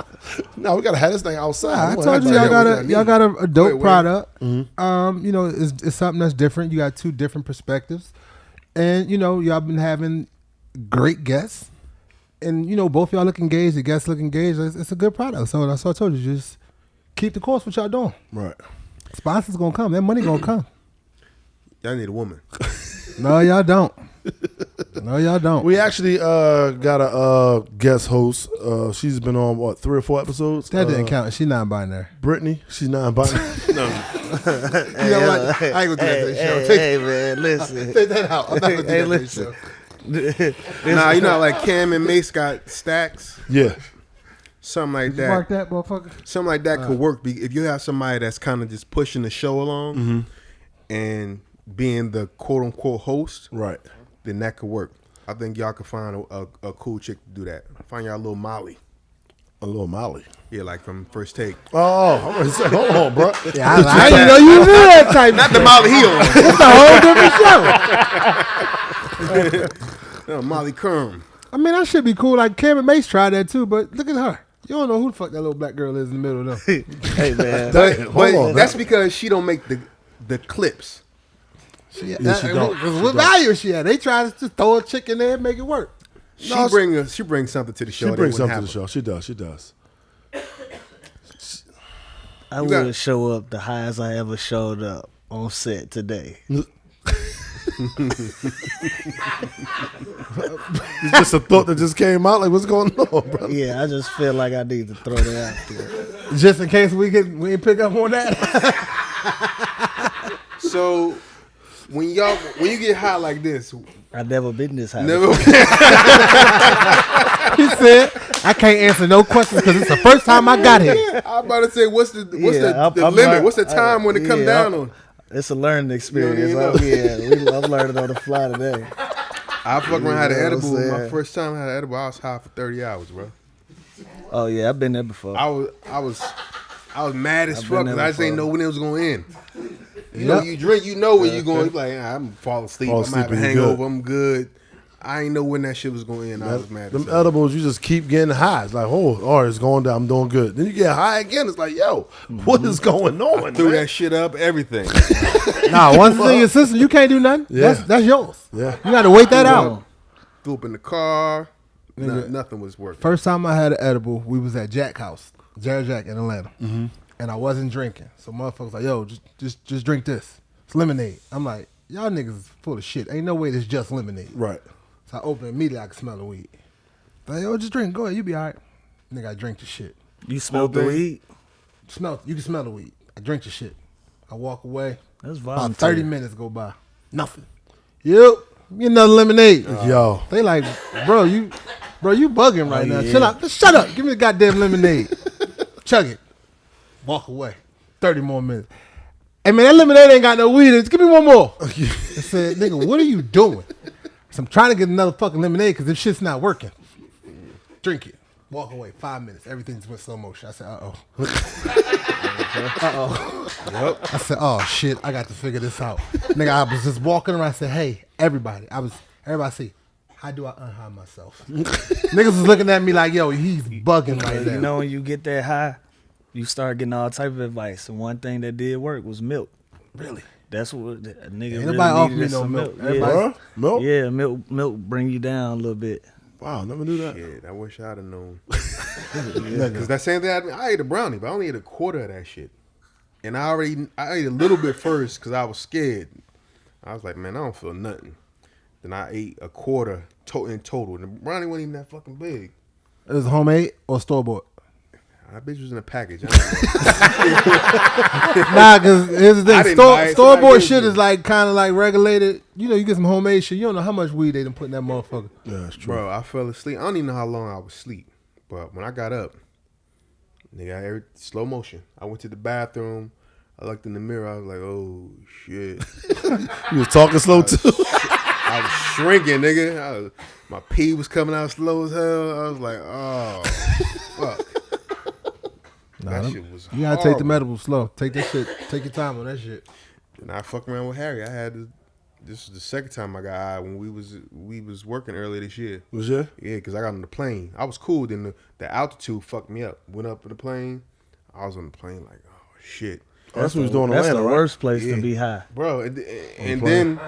S1: No, we gotta have this thing outside.
S4: I told you y'all got a dope
S3: Wait.
S4: product.
S1: Mm-hmm.
S4: It's something that's different. You got two different perspectives, and y'all been having great guests, and both y'all look engaged. The guests look engaged. It's a good product. So that's what I told you. Just keep the course. What y'all doing?
S1: Right.
S4: Sponsors gonna come. That money gonna come.
S3: Y'all need a woman.
S4: No, y'all don't. No, y'all don't.
S1: We actually got a guest host. She's been on 3 or 4 episodes.
S4: That didn't count. She's non-binary.
S1: Brittany. She's non-binary.
S3: No.
S4: You know what? I ain't gonna do that to the show.
S2: Hey, man, listen.
S4: Take that out. I'm not gonna do that to the
S2: listen.
S4: show.
S3: Nah, you know like Cam and Mace got stacks.
S1: Yeah.
S3: Something like
S4: Did you
S3: that.
S4: mark that, motherfucker?
S3: Something like that could work if you have somebody that's kind of just pushing the show along and being the quote unquote host.
S1: Right.
S3: Then that could work. I think y'all could find a cool chick to do that. Find y'all a little Molly.
S1: A little Molly.
S3: Yeah, like from First Take.
S1: Oh, I'm gonna say, hold on, bro.
S4: Yeah, I didn't know you knew that type.
S3: Not the Molly Hill.
S4: It's a whole different show.
S3: No, Molly Curm.
S4: I mean, that should be cool. Like Cam and Mace tried that too, but look at her. You don't know who the fuck that little black girl is in the middle of them.
S2: Hey, man.
S3: But that's because she don't make the clips.
S4: She
S1: don't.
S4: What value is she at? They try to throw a chick in there and make it work.
S3: She brings something to the show.
S1: She brings something to the show. She does.
S2: I would show up the highest I ever showed up on set today.
S1: It's just a thought that just came out. Like, what's going on, bro?
S2: Yeah, I just feel like I need to throw that out there.
S4: Just in case we ain't pick up on that.
S3: So when you get hot like this,
S2: I've never been this high.
S3: never.
S4: He said, I can't answer no questions because it's the first time I got here.
S3: I'm about to say, what's the
S2: I'm
S3: limit? What's the time when it come down on?
S2: It's a learning experience.
S3: You know.
S2: I'm learning on the fly today.
S3: I fucking had an
S2: You know what I'm
S3: edible. My
S2: saying?
S3: first time I had an edible, I was high for 30 hours, bro.
S2: Oh yeah, I've been there before.
S3: I was mad as
S2: I've
S3: fuck
S2: been
S3: because
S2: there
S3: I just ain't
S2: before.
S3: know when it was going to end. You know, you drink, you know when you're going. Like, I'm fall asleep.
S1: Fall
S3: I'm
S1: asleep
S3: having a
S1: and you
S3: hangover.
S1: good.
S3: I'm good. I ain't know when that shit was going to end. I was mad.
S1: Them
S3: as hell.
S1: edibles, you just keep getting high. It's like, oh, all right, it's going down. I'm doing good. Then you get high again. It's like, yo, what is going on?
S3: Threw
S1: man?
S3: that shit up, everything.
S4: Nah, once it's in your system, you can't do nothing.
S1: Yeah.
S4: That's yours.
S1: Yeah.
S4: You got to wait that out.
S3: Threw up in the car. Nothing was working.
S4: First time I had an edible, we was at Jack House, Jared Jack in Atlanta, and I wasn't drinking. So motherfuckers like, yo, just drink this. It's lemonade. I'm like, y'all niggas is full of shit. Ain't no way this just lemonade.
S1: Right.
S4: So I opened it immediately. I could smell the weed. Like, yo, just drink. Go ahead. You be all right. Nigga, I drink the shit.
S2: You smelled the weed?
S4: You can smell the weed. I drink the shit. I walk away.
S2: That's
S4: About
S2: voluntary.
S4: 30 minutes go by. Nothing. Yep. Get another lemonade.
S1: Yo.
S4: They like, bro, you bugging right now.
S2: yeah.
S4: Chill out. Just shut up. Give me the goddamn lemonade. Chug it. Walk away. 30 more minutes. Hey, man, that lemonade ain't got no weed in it. Just give me one more. I said, nigga, what are you doing? So I'm trying to get another fucking lemonade because this shit's not working. drink it. Walk away, 5 minutes. Everything's went slow motion. I said,
S3: Yep.
S4: I said, oh shit, I got to figure this out. Nigga, I was just walking around. I said, hey, everybody. Everybody see, how do I unhigh myself? Niggas was looking at me like, yo, he's bugging right now.
S2: You know, when you get that high, you start getting all type of advice. And one thing that did work was milk.
S4: Really?
S2: That's what a nigga
S4: Ain't
S2: really
S4: nobody offer
S2: needed
S4: me no
S2: some
S4: milk.
S2: Yeah.
S1: Huh? Milk?
S2: Yeah, milk bring you down a little bit.
S1: Wow, never knew that.
S3: Shit, I wish I'd have known. Because that same thing, I ate a brownie, but I only ate a quarter of that shit. And I ate a little bit first because I was scared. I was like, man, I don't feel nothing. Then I ate a quarter in total. And the brownie wasn't even that fucking big.
S4: It was homemade or store-bought?
S3: That bitch was in a package.
S4: Nah, because here's the
S3: I
S4: thing.
S3: didn't buy it,
S4: Store-bought
S3: somebody
S4: shit
S3: gave
S4: is
S3: it.
S4: like kind of like regulated. You know, you get some homemade shit. You don't know how much weed they done put in that motherfucker.
S1: Yeah, that's true.
S3: Bro, I fell asleep. I don't even know how long I was asleep. But when I got up, nigga, slow motion. I went to the bathroom. I looked in the mirror. I was like, oh, shit.
S1: You was talking slow too.
S3: I was shrinking, nigga. My pee was coming out slow as hell. I was like, oh, fuck. That shit was
S4: You gotta take the medical slow. Take that shit. Take your time on that shit.
S3: And I fucked around with Harry. This is the second time I got high when we was working earlier this year.
S1: Was you?
S3: Yeah, because I got on the plane. I was cool. Then the altitude fucked me up. Went up in the plane. I was on the plane like, oh, shit.
S1: Oh, that's what he was doing in
S2: That's
S1: Atlanta,
S2: the
S1: right?
S2: worst place
S3: Yeah.
S2: to be high.
S3: Bro, and then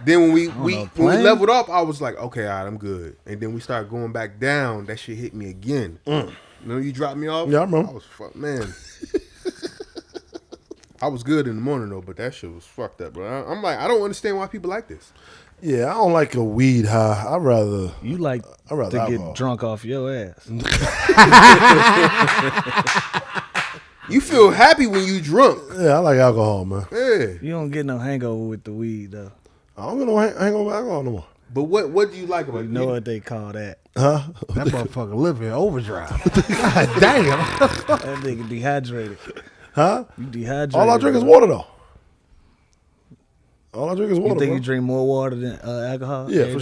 S3: when we leveled up, I was like, okay, all right, I'm good. And then we started going back down. That shit hit me again. You know, you dropped me off.
S1: Yeah, I remember.
S3: I was man. I was good in the morning though, but that shit was fucked up, bro. I'm like, I don't understand why people like this.
S1: Yeah, I don't like a weed high. I'd rather
S2: You like
S1: I'd rather
S2: to
S1: alcohol.
S2: get drunk off your ass.
S3: You feel happy when you drunk.
S1: Yeah, I like alcohol, man.
S3: Yeah.
S2: You don't get no hangover with the weed though.
S1: I don't get no hangover with alcohol no more.
S3: But what do you like about
S2: You
S3: it?
S2: know what they call that?
S1: Huh?
S4: That motherfucker live in overdrive. God damn.
S2: That nigga dehydrated.
S1: Huh?
S2: You dehydrated.
S1: All I drink is water though. All I drink is water.
S2: You think
S1: bro.
S2: you drink more water than alcohol?
S1: Yeah,
S2: every
S1: for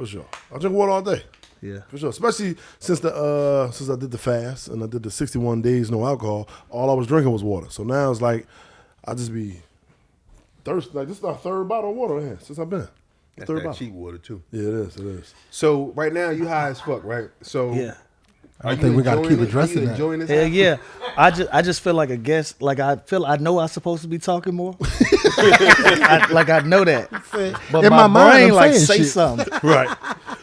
S2: day?
S1: sure. I drink water all day.
S2: Yeah.
S1: For sure. Especially since I did the fast and I did the 61 days no alcohol, all I was drinking was water. So now it's like I just be thirsty. Like this is our third bottle of water here since I've been.
S3: That's
S1: Third
S3: that
S1: bottle.
S3: cheap water too.
S1: Yeah, it is.
S3: So right now you high as fuck, right? So
S2: Yeah.
S4: I don't think we gotta keep addressing that.
S3: Enjoying this?
S2: Hell yeah. I just feel like a guest. Like I know I'm supposed to be talking more. I know that. But
S4: In
S2: my
S4: my mind,
S2: brain
S4: I'm
S2: like
S4: saying
S2: say
S4: shit.
S2: something.
S1: Right.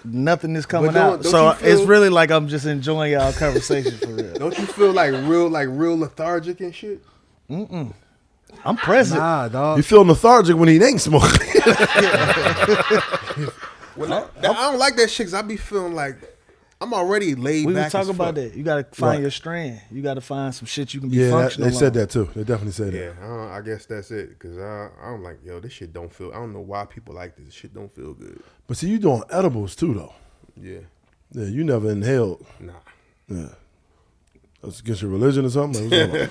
S2: Nothing is coming
S3: But don't-
S2: out.
S3: don't
S2: So
S3: you feel-
S2: it's really like I'm just enjoying y'all conversation for real.
S3: Don't you feel like real lethargic and shit?
S2: I'm present.
S4: Nah, dog.
S1: You feel lethargic when he ain't smoking.
S3: I don't like that shit because I be feeling like I'm already laid
S2: We
S3: back.
S2: were talking
S3: as fuck.
S2: about that. You gotta find
S1: Right.
S2: your strand. You gotta find some shit you can be
S1: Yeah,
S2: functional.
S1: they said
S2: on.
S1: that too. They definitely said that.
S3: Yeah, I guess that's it. Because I'm like, yo, this shit don't feel. I don't know why people like this. This shit don't feel good.
S1: But see, you doing edibles too, though.
S3: Yeah,
S1: Yeah, you never inhaled.
S3: nah.
S1: Yeah. That's against your religion or something? It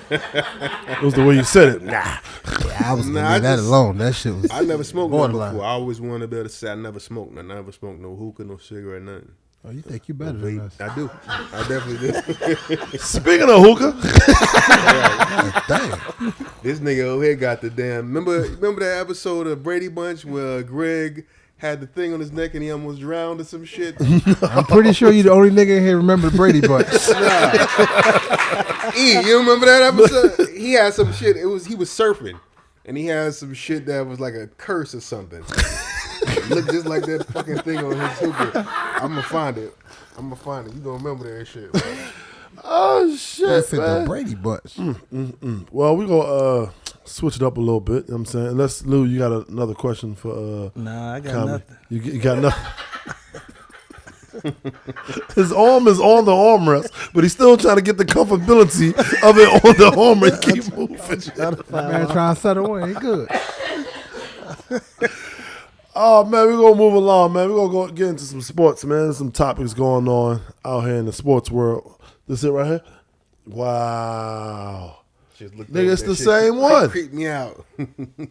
S1: was the way you said it. Nah.
S4: I was gonna
S3: Nah, I
S4: leave that
S3: just-
S4: alone. That shit was.
S3: I never smoked none
S4: borderline.
S3: before. I always wanted to be able to say I never smoked. I never smoked no hookah, no cigarette, nothing.
S4: Oh, you think you better than
S3: Vape.
S4: us?
S3: I do. I definitely do.
S1: Speaking of hookah,
S4: Damn.
S3: This nigga over here got the damn. Remember that episode of Brady Bunch where Greg had the thing on his neck and he almost drowned or some shit?
S4: I'm pretty sure you the only nigga in here remember the Brady Bunch.
S3: You remember that episode? He had some shit. He was surfing, and he had some shit that was like a curse or something. It looked just like that fucking thing on his hookah. I'm gonna find it. You gonna remember that shit? Bro.
S1: oh
S4: I
S1: shit,
S4: said the
S1: man.
S4: Brady Bunch.
S1: Well, we gonna switch it up a little bit. You know what I'm saying? Unless Lou, you got another question for
S2: Nah, I got
S1: Tommy.
S2: nothing.
S1: You got nothing. His arm is on the armrest, but he's still trying to get the comfortability of it on the armrest. Keep moving.
S4: Man, trying to settle in. He good.
S1: Oh man, we're gonna move along, man. We're gonna go get into some sports, man. There's some topics going on out here in the sports world. This it right here? Wow.
S3: Just looked
S1: Nigga,
S3: over
S1: it's
S3: that
S1: the
S3: shit.
S1: same one.
S3: Creeped me out.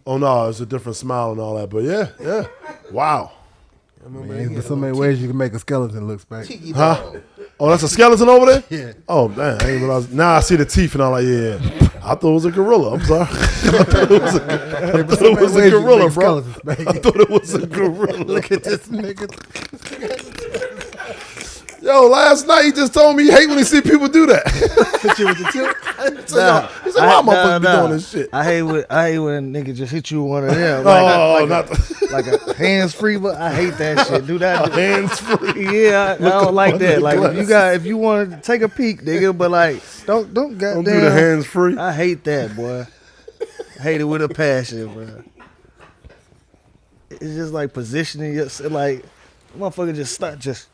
S1: Oh no, it's a different smile and all that. But yeah. Wow.
S3: I remember
S4: Man,
S3: that
S4: there's so many ways you can make a skeleton look, Spank.
S3: Tiki
S1: Huh?
S3: dog.
S1: Oh, that's a skeleton over there?
S4: Yeah.
S1: Oh, man. I didn't realize. Now I see the teeth and I'm like, yeah. I thought it was a gorilla. I'm sorry. I thought it was a gorilla, bro. I thought it was a gorilla.
S4: Look at this nigga.
S1: Yo, last night he just told me he hate when he see people do that.
S2: Hit you with the tip?
S1: He said, why motherfuckers be doing this shit?
S2: I hate when a nigga just hit you with one of them. Like a hands free, but I hate that shit. Do that.
S1: Hands free.
S2: Yeah, I don't like that. Like if you want to take a peek, nigga, but like don't goddamn
S1: do the hands free.
S2: I hate that, boy. I hate it with a passion, bro. It's just like positioning yourself, like motherfucker just start just.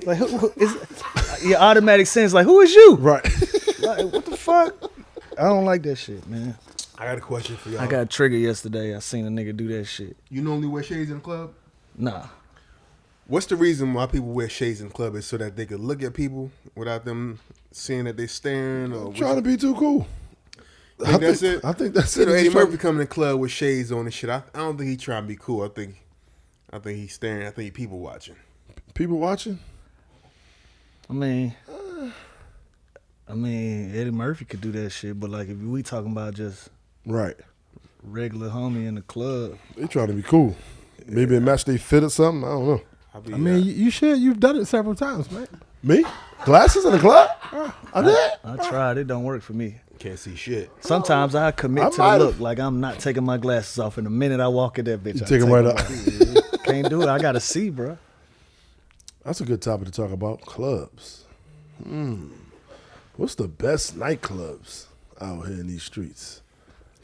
S2: Like who is your automatic sense? Like who is you?
S1: Right.
S2: Like what the fuck? I don't like that shit, man.
S3: I got a question for y'all.
S2: I got triggered yesterday. I seen a nigga do that shit.
S3: You normally wear shades in the club?
S2: Nah.
S3: What's the reason why people wear shades in the club? Is so that they could look at people without them seeing that they're staring? Or
S1: Trying to be too cool.
S3: I think that's it.
S1: I think that's
S3: You
S1: it.
S3: know, Eddie Murphy coming in the club with shades on and shit. I don't think he trying to be cool. I think he's staring. I think he people watching.
S1: People watching?
S2: I mean, Eddie Murphy could do that shit, but like if we talking about just
S1: Right.
S2: regular homie in the club,
S1: They trying to be cool. Maybe a match they fit or something. I don't know.
S4: I mean, you should. You've done it several times, man.
S1: Me? Glasses in the club? I did.
S2: I tried. It don't work for me.
S3: Can't see shit.
S2: Sometimes I commit
S1: I
S2: to the
S1: might've-
S2: look. Like I'm not taking my glasses off. And the minute I walk in that bitch, I
S1: take 'em right
S2: them
S1: off.
S2: off. Can't do it. I gotta see, bro.
S1: That's a good topic to talk about. Clubs. What's the best nightclubs out here in these streets?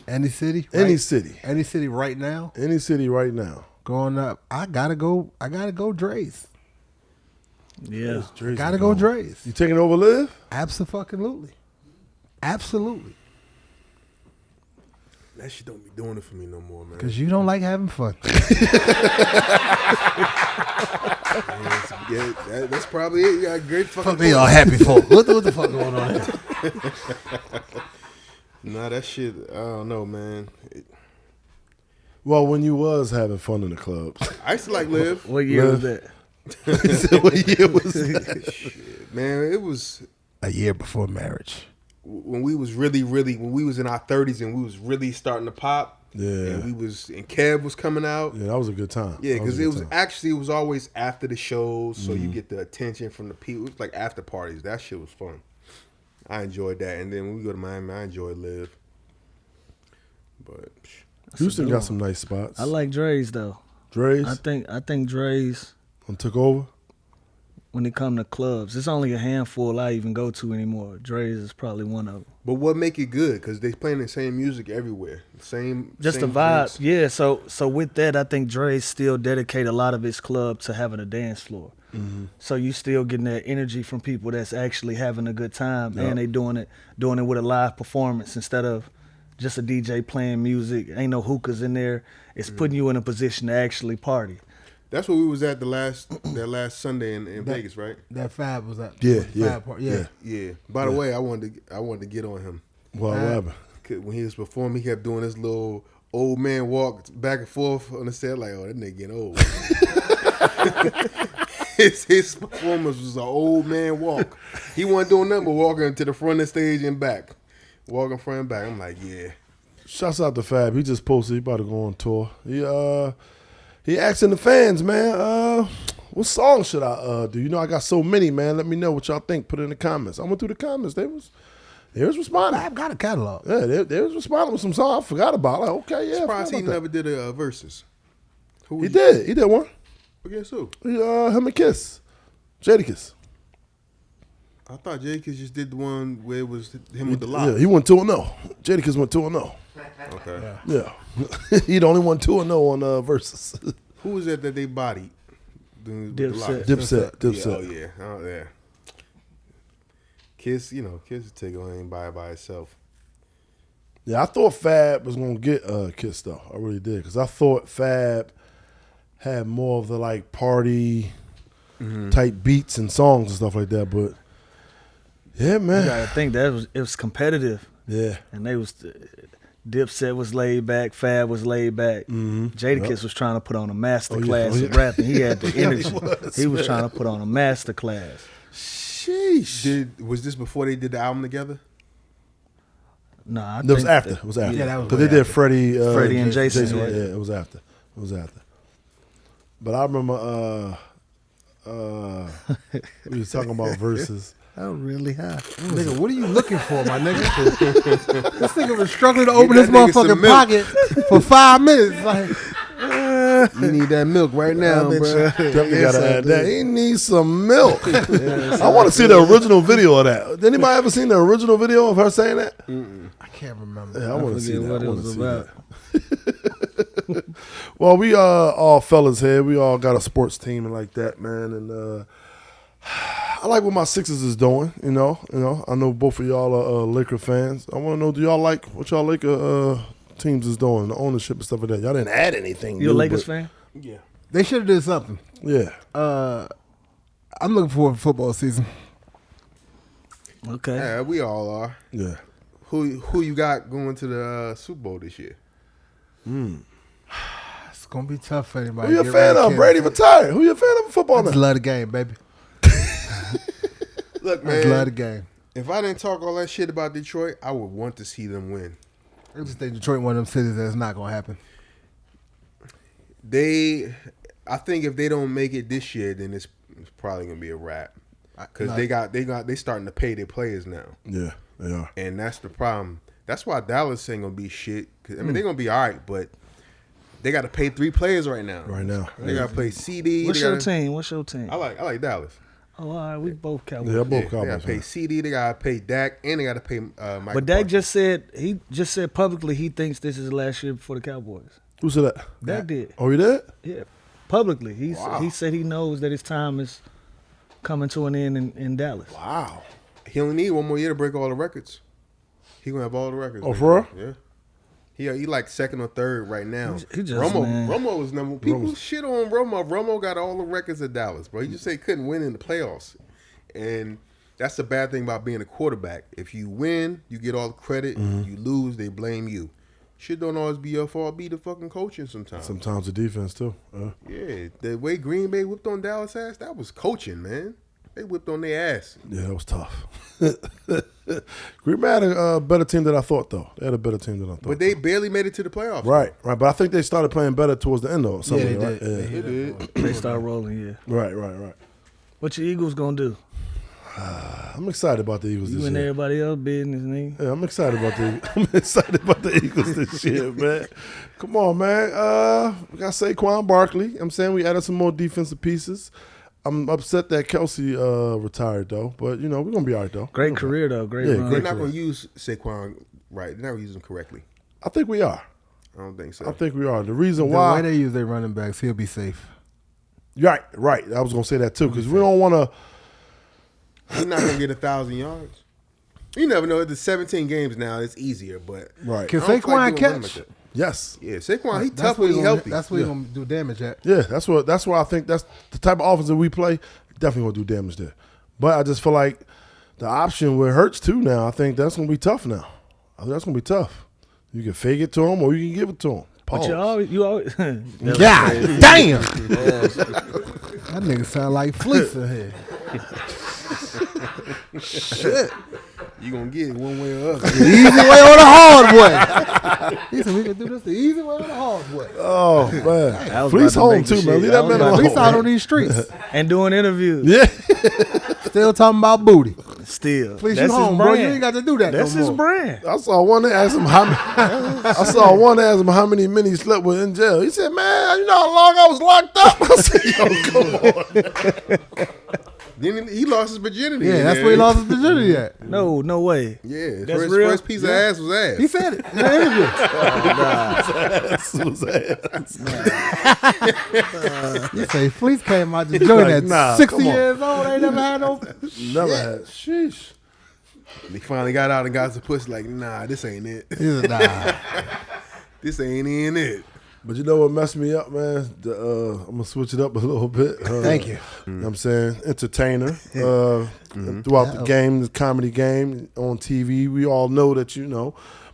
S4: Any city?
S1: Any
S4: right?
S1: city.
S4: Any city right now.
S1: Any city right now.
S4: Growing up, I gotta go Dre's.
S2: Yeah.
S1: Dre's
S4: Gotta
S1: is
S4: go
S1: gone.
S4: Dre's.
S1: You taking over Live?
S4: Absolutely. Absolutely.
S3: That shit don't be doing it for me no more, man.
S4: Because you don't like having fun.
S3: Yeah, that's probably it. You got a great fucking.
S4: Fuck they all happy for. What the fuck going on here?
S3: Nah, that shit. I don't know, man.
S1: Well, when you was having fun in the clubs.
S3: I used to like Live.
S2: What year was
S1: Live.
S2: that?
S1: What year was that?
S3: Shit, man, it was
S4: A year before marriage.
S3: when we was when we was in our 30s and we was really starting to pop.
S1: Yeah.
S3: And Kev was coming out.
S1: Yeah, that was a good time.
S3: Yeah,
S1: That
S3: because
S1: a
S3: it
S1: good
S3: was
S1: time.
S3: actually it was always after the shows, so you get the attention from the people. It was like after parties. That shit was fun. I enjoyed that, and then when we go to Miami, I enjoy Live. But
S1: Houston got some nice spots.
S2: I like Dre's though.
S1: Dre's
S2: I think Dre's
S1: took over.
S2: when it come to clubs, it's only a handful I even go to anymore. Dre's is probably one of them.
S3: but what make it good? Because they playing the same music everywhere.
S2: Just the vibe, yeah. So with that, I think Dre's still dedicate a lot of its club to having a dance floor.
S1: Mm-hmm.
S2: So you still getting that energy from people that's actually having a good time,
S1: Yep.
S2: and they doing it with a live performance instead of just a DJ playing music. Ain't no hookahs in there. It's putting you in a position to actually party.
S3: That's what we was at that last Sunday in Vegas, right?
S4: That Fab was at.
S1: Yeah,
S4: Fab
S1: yeah,
S4: part.
S1: yeah.
S3: Yeah. By the way, I wanted to get on him.
S1: What happened?
S3: 'Cause when he was performing, he kept doing this little old man walk back and forth on the set, like, oh, that nigga getting old. his performance was an old man walk. He wasn't doing nothing but walking to the front of the stage and back. Walking front and back. I'm like, yeah.
S1: Shouts out to Fab. He just posted he about to go on tour. He asking the fans, man, what song should I do? You know I got so many, man. Let me know what y'all think. Put it in the comments. I went through the comments. They was responding.
S4: Fab got a catalog.
S1: Yeah, they was responding with some songs I forgot about. Like, okay, yeah. I
S3: Surprised
S1: forgot
S3: he
S1: about
S3: never did a versus. Who
S1: that.
S3: was
S1: He did one.
S3: Against who?
S1: Him and Kiss. Jadakiss.
S3: I thought Jadakiss just did the one where it was him with the lock.
S1: Yeah, he went 2-0. Jadakiss went 2-0.
S3: Okay.
S1: Yeah. He the only one 2-0 on Versus.
S3: Who was that they bodied? The
S2: Dipset.
S1: Dipset.
S3: Yeah. Oh yeah. Kiss would take on by itself.
S1: Yeah, I thought Fab was gonna get Kiss though. I really did because I thought Fab had more of the like party type beats and songs and stuff like that. But yeah,
S2: You
S1: man.
S2: gotta think it was competitive,
S1: Yeah,
S2: and they was Dipset was laid back, Fab was laid back. Jadakiss was trying to put on a master class of rapping. He had the energy. He was trying to put on a master class.
S1: Sheesh.
S3: Was this before they did the album together?
S2: Nah,
S1: It was after. It was after.
S4: Yeah, that was
S1: because
S4: way
S1: they did
S4: after.
S1: Freddie
S2: and Jason,
S1: Yeah,
S2: right?
S1: it was after. It was after. But I remember we was talking about verses.
S2: Oh, really high.
S4: Nigga, what are you looking for, my nigga? This nigga was struggling to open
S3: that
S4: his
S3: nigga some
S4: motherfucking
S3: milk.
S4: pocket for 5 minutes. Like,
S3: You need that milk right now, bro.
S1: Definitely gotta add that. He needs some milk. I want to see the original video of that. Did anybody ever seen the original video of her saying that?
S4: I can't remember.
S1: Yeah, I want to see that.
S2: what
S1: I
S2: it
S1: want to
S2: was
S1: see
S2: about.
S1: that. Well, we all fellas here. We all got a sports team and like that, man. And I like what my Sixers is doing. You know. I know both of y'all are Laker fans. I want to know, do y'all like what y'all Laker teams is doing, the ownership and stuff like that? Y'all didn't add anything.
S2: You a
S1: new,
S2: Lakers
S1: but-
S2: fan?
S3: Yeah.
S4: They should have did something.
S1: Yeah.
S4: I'm looking forward to football season.
S2: Okay.
S3: Yeah, we all are.
S1: Yeah.
S3: Who you got going to the Super Bowl this year?
S4: It's gonna be tough for anybody.
S1: Who you a
S4: Get
S1: fan
S4: around
S1: of?
S4: Kansas
S1: Brady
S4: City.
S1: retired. Who you a fan of in football
S4: I just
S1: now?
S4: love the game, baby.
S3: Look,
S4: I just love
S3: man.
S4: the game.
S3: If I didn't talk all that shit about Detroit, I would want to see them win.
S4: I just think Detroit one of them cities that's not gonna happen.
S3: I think if they don't make it this year, then it's probably gonna be a wrap. Because
S4: No.
S3: they starting to pay their players now,
S1: Yeah, they are.
S3: and that's the problem. That's why Dallas ain't gonna be shit. 'Cause, I mean, they're gonna be all right, but they got to pay 3 players right now.
S1: Right now.
S3: They got to play CD.
S2: What's
S3: they
S2: your
S3: gotta-
S2: team? What's your team?
S3: I like Dallas.
S2: Oh, all right. We both Cowboys.
S1: Yeah, both
S3: Yeah, they got
S1: Cowboys.
S3: to pay CD. They got to pay Dak, and they got to pay Michael.
S2: But Dak
S3: Parsons.
S2: just said publicly he thinks this is the last year for the Cowboys.
S1: Who said that?
S2: Dak did.
S1: Oh, you did?
S2: Yeah. Publicly. He
S3: Wow.
S2: he said he knows that his time is coming to an end in Dallas.
S1: Wow.
S3: He only need 1 more year to break all the records. He gonna have all the records.
S1: Oh,
S3: next
S1: for
S3: year. Yeah. He like 2nd or 3rd right now.
S2: He just, man.
S3: Romo was number. People
S1: Romo's-
S3: shit on Romo. Romo got all the records at Dallas, bro. He just said he couldn't win in the playoffs, and that's the bad thing about being a quarterback. If you win, you get all the credit. You lose, they blame you. Shit don't always be your fault. Be the fucking coaching sometimes.
S1: Sometimes the defense too.
S3: Yeah, the way Green Bay whipped on Dallas' ass, that was coaching, man. They whipped on their ass.
S1: Yeah, that was tough. Green Bay had a better team than I thought, though. They had a better team than I thought.
S3: But they barely made it to the playoffs.
S1: right. But I think they started playing better towards the end, though.
S4: Yeah, they
S1: Right?
S4: did.
S1: Yeah.
S3: They did.
S2: They start rolling, yeah.
S1: Right.
S2: What your Eagles gonna do?
S1: I'm excited about the Eagles
S2: You
S1: this
S2: and
S1: year.
S2: everybody else business, nigga.
S1: Yeah, I'm excited about the Eagles this year, man. Come on, man. We got Saquon Barkley. I'm saying we added some more defensive pieces. I'm upset that Kelsey retired though, but we're gonna be all right though.
S2: Great career though. Great
S1: Yeah,
S2: run.
S3: They're
S1: great.
S3: not going to use Saquon right. They're not going to use him correctly.
S1: I think we are.
S3: I don't think so.
S1: I think we are. The reason
S4: The
S1: why
S4: way they use their running backs, he'll be safe.
S1: Right. I was gonna say that too because we don't want to.
S3: He's not going to get 1,000 yards. You never know. It's 17 games now. It's easier, but
S1: Right.
S4: Can
S3: I don't feel
S4: Saquon
S3: like doing him
S4: catch?
S3: like that.
S1: Yes.
S3: Yeah, Saquon, he
S4: That's
S3: tough
S4: where
S3: when he healthy.
S4: That's where he's gonna do damage at.
S1: Yeah. That's why I think that's the type of offense that we play. Definitely gonna do damage there. But I just feel like the option with Hurts too now. I think that's gonna be tough now. I think that's gonna be tough. You can fake it to him or you can give it to him.
S2: But
S1: Pause.
S2: you always
S4: God damn! That nigga sound like Fleece in here.
S3: Shit. You going to get it one way or other.
S4: The easy way or the hard way. He said we can do this the easy way or the hard way.
S1: Oh
S2: I
S1: man,
S2: was
S1: Fleece
S2: about to
S1: home
S2: make the
S1: too, man.
S2: shit.
S1: Leave
S2: I
S1: that
S2: was
S1: man
S2: about to-
S1: alone.
S4: Fleece out on these streets.
S2: and doing interviews.
S1: Yeah.
S4: Still talking about booty.
S2: Still.
S4: Fleece,
S2: That's
S4: you
S2: his
S4: home, bro. You
S2: brand.
S4: ain't got to do that
S2: That's
S4: no
S2: his
S4: more.
S2: brand.
S1: I saw one that asked him how many men he slept with in jail. He said, "Man, you know how long I was locked up." I said, "Yo, come on."
S3: Then he lost his virginity.
S4: Yeah,
S3: in
S4: that's
S3: there.
S4: where he lost his virginity at.
S2: No way.
S3: Yeah,
S2: That's
S3: first,
S2: real?
S3: first piece of ass was ass.
S4: He said it in the interview. You say Fleece came out the joint
S1: like,
S4: at
S1: nah,
S4: 60
S1: come on.
S4: years old. Ain't never had no.
S1: Never had. Sheesh.
S3: He finally got out and got some pussy like, nah, this ain't it.
S4: He said, nah.
S3: This ain't in it.
S1: But you know what messed me up, man? I'm going to switch it up a little bit.
S4: Thank you.
S1: You know what I'm saying? Entertainer. Throughout the game, the comedy game, on TV, we all know that,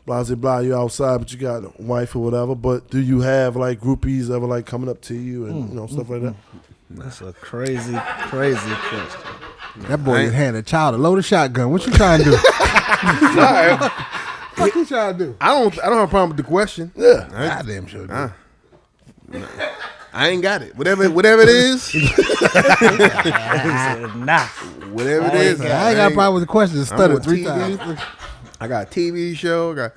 S1: blah, blah, blah, you're outside, but you got a wife or whatever. But do you have, like, groupies ever, like, coming up to you and, stuff like that?
S2: That's a crazy question.
S4: That boy just handed a child a loaded shotgun. What you trying to do? What you trying to do?
S3: I don't have a problem with the question.
S1: Yeah.
S4: Goddamn sure. Do.
S3: I ain't got it. Whatever it is.
S2: Nah.
S3: Whatever it is.
S4: I ain't got a problem with the question. Stuttered 3 times.
S3: I got a TV show.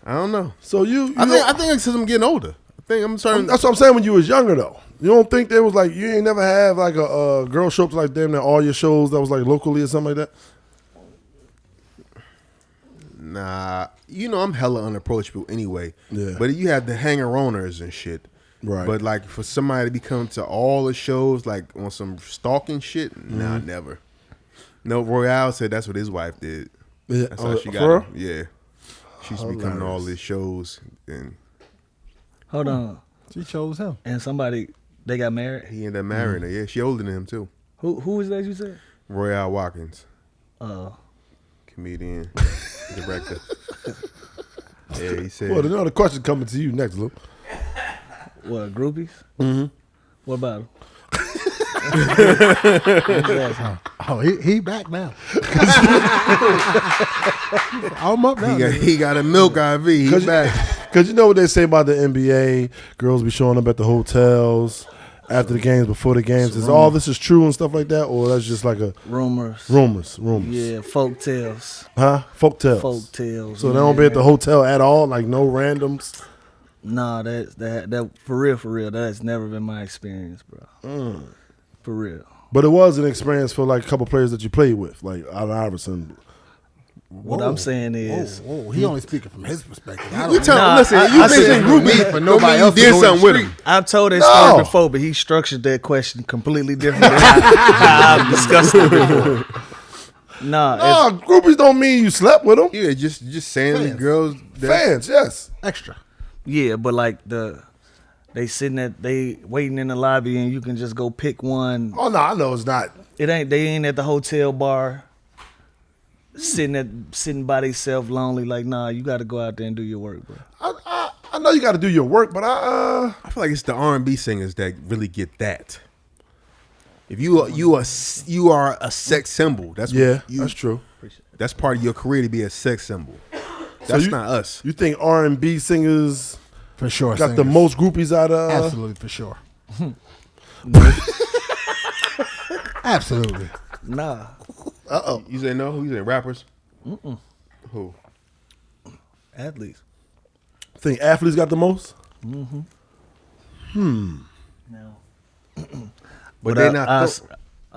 S3: I don't know.
S1: So you
S3: I think it's because I'm getting older. I think I'm starting.
S1: That's what I'm saying. When you was younger, though, you don't think there was like you ain't never have like a girl show up to like damn near all your shows that was like locally or something like that.
S3: Nah, I'm hella unapproachable anyway.
S1: Yeah.
S3: But you have the hanger-oners and shit.
S1: Right.
S3: But like for somebody to be coming to all the shows like on some stalking shit, nah, never. No, Royale said that's what his wife did.
S1: Yeah.
S3: That's how she got
S1: for
S3: him. Yeah. She used to be coming to all these shows and
S2: Hold on.
S4: She chose him.
S2: And they got married.
S3: he ended up marrying her. Yeah, she older than him too.
S2: Who was that you said?
S3: Royale Watkins,
S2: Comedian.
S3: director. Yeah, he said.
S1: Well, another question coming to you next, Lou.
S2: What, groupies?
S1: Mm-hmm.
S2: What about him?
S4: Oh, he back now. I'm up now.
S3: He got a milk IV. He back.
S1: Because you know what they say about the NBA, girls be showing up at the hotels after the games, before the games. Is all this is true and stuff like that, or that's just like a
S2: Rumors.
S1: Yeah,
S2: folk tales.
S1: huh? Folk tales.
S2: Folk tales.
S1: So they don't be at the hotel at all, like no randoms.
S2: Nah, that for real. That's never been my experience, bro. For real.
S1: But it was an experience for like a couple players that you played with, like Allen Iverson.
S2: What I'm saying is,
S4: he only speaking from his perspective. I
S3: You
S4: don't
S3: tell
S2: Nah,
S3: him, listen,
S2: I
S3: you
S2: said
S3: mentioned groupie,
S4: for nobody else
S3: did
S4: to go in
S3: something
S4: the
S3: with
S4: street.
S3: him.
S2: I've told that
S1: No.
S2: story before, but he structured that question completely different than how I've discussed it before. Nah,
S1: No, groupies don't mean you slept with them.
S3: Yeah, just saying the
S4: Fans.
S3: girls.
S1: Fans, yes.
S4: Extra.
S2: yeah, but like they waiting in the lobby and you can just go pick one.
S1: Oh no, I know it's not.
S2: They ain't at the hotel bar sitting by themselves lonely. Like, nah, you got to go out there and do your work, bro.
S1: I know you got to do your work, but
S3: I feel like it's the R&B singers that really get that. If you are a sex symbol, that's
S1: yeah,
S3: what
S1: that's true.
S3: That's part of your career to be a sex symbol. That's not us.
S1: You think R&B singers
S4: For sure.
S1: got the most groupies out of?
S4: Absolutely, for sure. Absolutely.
S2: Nah.
S3: You say no? Who you say rappers? Who?
S2: Athletes.
S1: Think athletes got the most?
S2: No.
S3: But they're not.
S2: All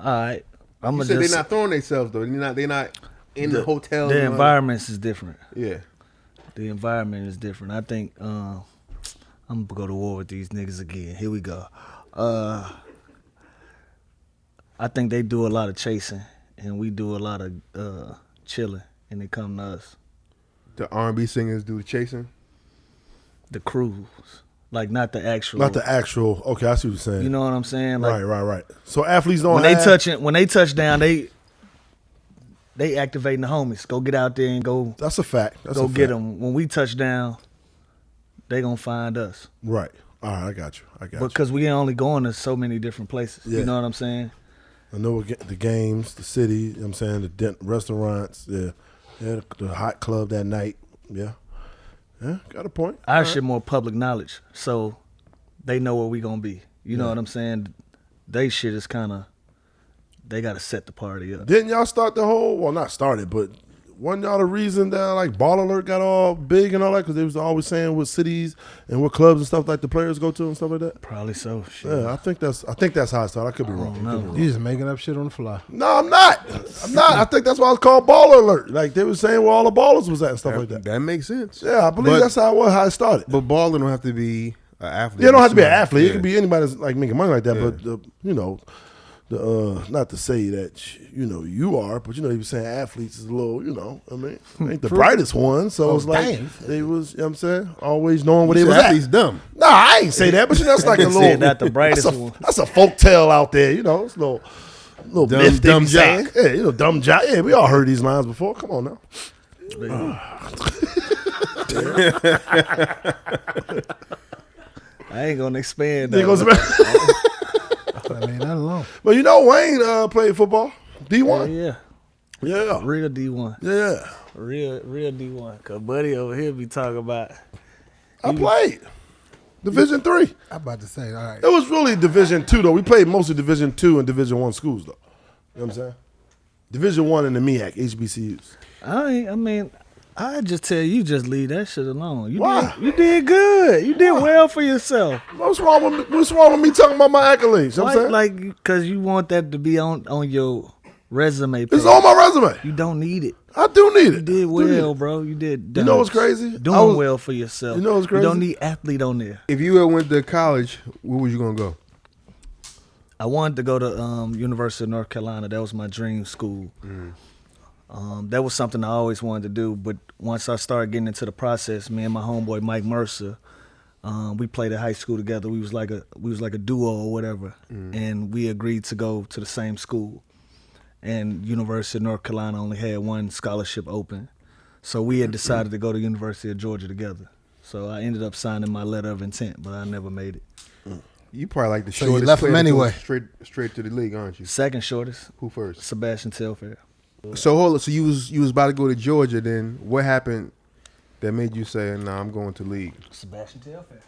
S2: right. I'm
S3: You
S2: gonna
S3: said
S2: just
S3: they're not throwing themselves though. They're not in the hotels.
S2: The
S3: and all that.
S2: environments is different.
S3: Yeah.
S2: The environment is different. I think I'm gonna go to war with these niggas again. Here we go. I think they do a lot of chasing and we do a lot of chilling, and they come to us.
S3: The R&B singers do the chasing.
S2: The crews, like not the actual.
S1: Not the actual. Okay, I see what you're saying.
S2: You know what I'm saying? Like,
S1: right. So athletes don't.
S2: When they touch down, they activating the homies. Go get out there and go.
S1: That's a fact. That's
S2: go
S1: a
S2: get
S1: fact.
S2: them. When we touch down, they gonna find us.
S1: Right. All right, I got you.
S2: Because we only going to so many different places.
S1: Yeah.
S2: You know what I'm saying?
S1: I know the games, the city, you know what I'm saying, the restaurants, yeah, the hot club that night, yeah, got a point.
S2: Our shit more public knowledge, so they know where we gonna be. You know what I'm saying? They shit is kind of, they gotta set the party up.
S1: Didn't y'all start the whole? Well, not started, but wasn't y'all the reason that like Ball Alert got all big and all that? Because they was always saying what cities and what clubs and stuff like the players go to and stuff like that.
S2: Probably so. Shit.
S1: Yeah, I think that's how it started. I could be wrong.
S4: You just making up shit on the fly.
S1: No, I'm not. I think that's why it's called Ball Alert. Like they were saying where all the ballers was at and stuff like that.
S3: That makes sense.
S1: Yeah, I believe that's how it started.
S3: But baller don't have to be an athlete.
S1: Yeah, it don't have to be an athlete.
S3: Yeah.
S1: It could be anybody that's like making money like that. But not to say that you are, but you saying athletes is a little, I mean, ain't the brightest one. So it's like they was, you know what I'm saying, always knowing where they was
S3: Athletes
S1: at.
S3: dumb.
S1: Nah, I ain't say that, but that's like a little.
S2: Said not the brightest one.
S1: That's a folk tale out there, it's a little
S3: Dumb-
S1: myth they
S3: dumb
S1: be saying. Yeah, dumb jock. Yeah, we all heard these lines before. Come on now.
S2: I ain't gonna expand.
S1: There
S2: That
S1: goes
S2: one.
S4: I mean, that alone.
S1: But Wayne played football. D1?
S2: Yeah. Real D1.
S1: Yeah.
S2: Real D1. Cause buddy over here be talking about.
S1: I played Division 3.
S4: I'm about to say, all right.
S1: It was really Division 2 though. We played mostly Division 2 and Division 1 schools though. You know what I'm saying? Division 1 in the MEAC, HBCUs.
S2: I just tell you, just leave that shit alone.
S1: Why?
S2: You did good. You did well for yourself.
S1: What's wrong with me talking about my accolades? You know what I'm saying?
S2: Like, because you want that to be on your resume page.
S1: It's on my resume.
S2: You don't need it.
S1: I do need it.
S2: You did well, bro. You did.
S1: You know what's crazy?
S2: Doing well for yourself.
S1: You know what's crazy?
S2: You don't need athlete on there.
S3: If you ever went to college, where was you gonna go?
S2: I wanted to go to University of North Carolina. That was my dream school. That was something I always wanted to do. But once I started getting into the process, me and my homeboy Mike Mercer, we played at high school together. We was like a duo or whatever, and we agreed to go to the same school. And University of North Carolina only had one scholarship open, so we had decided to go to University of Georgia together. So I ended up signing my letter of intent, but I never made it.
S3: You probably like the
S4: So you
S3: shortest
S4: left him
S3: player to go
S4: anyway.
S3: straight to the league, aren't you?
S2: Second shortest,
S3: Who first?
S2: Sebastian Telfair.
S3: So hold on. So you was about to go to Georgia. Then what happened that made you say, "Nah, I'm going to league"?
S2: Sebastian Telfair.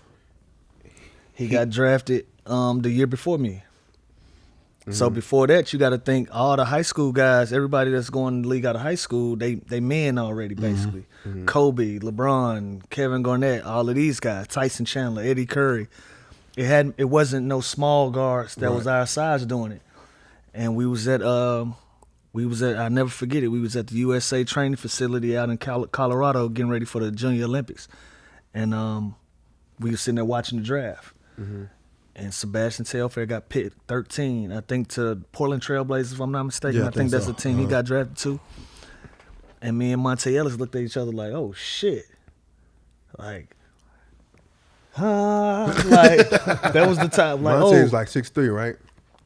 S2: He got drafted the year before me. So before that, you got to think all the high school guys, everybody that's going to the league out of high school, they men already basically. Kobe, LeBron, Kevin Garnett, all of these guys, Tyson Chandler, Eddie Curry. It wasn't no small guards that was our size doing it. And we was at I'll never forget it. We was at the USA training facility out in Colorado getting ready for the Junior Olympics. And we was sitting there watching the draft. And Sebastian Telfair got picked 13, I think, to Portland Trailblazers, if I'm not mistaken.
S1: Yeah,
S2: I think that's
S1: so.
S2: the team he got drafted to. And me and Monte Ellis looked at each other like, oh, shit. Like, like, that was the time. Like,
S3: Monte was like 6'3", right?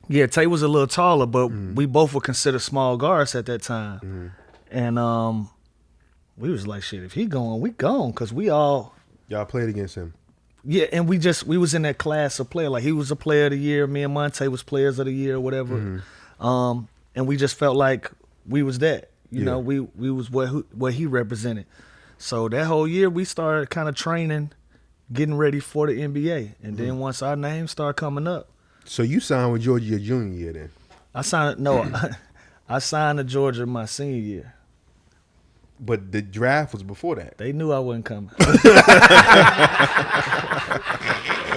S2: Yeah, Tay was a little taller, but we both were considered small guards at that time. And we was like, shit, if he going, we gone, because we all...
S3: Y'all played against him.
S2: Yeah, and we was in that class of player. Like, he was a player of the year. Me and Monte was players of the year or whatever. And we just felt like we was that. You know, we was what he represented. So that whole year, we started kind of training, getting ready for the NBA. And then once our names started coming up.
S3: So you signed with Georgia your junior year then?
S2: I signed to Georgia my senior year.
S3: But the draft was before that.
S2: They knew I wasn't coming.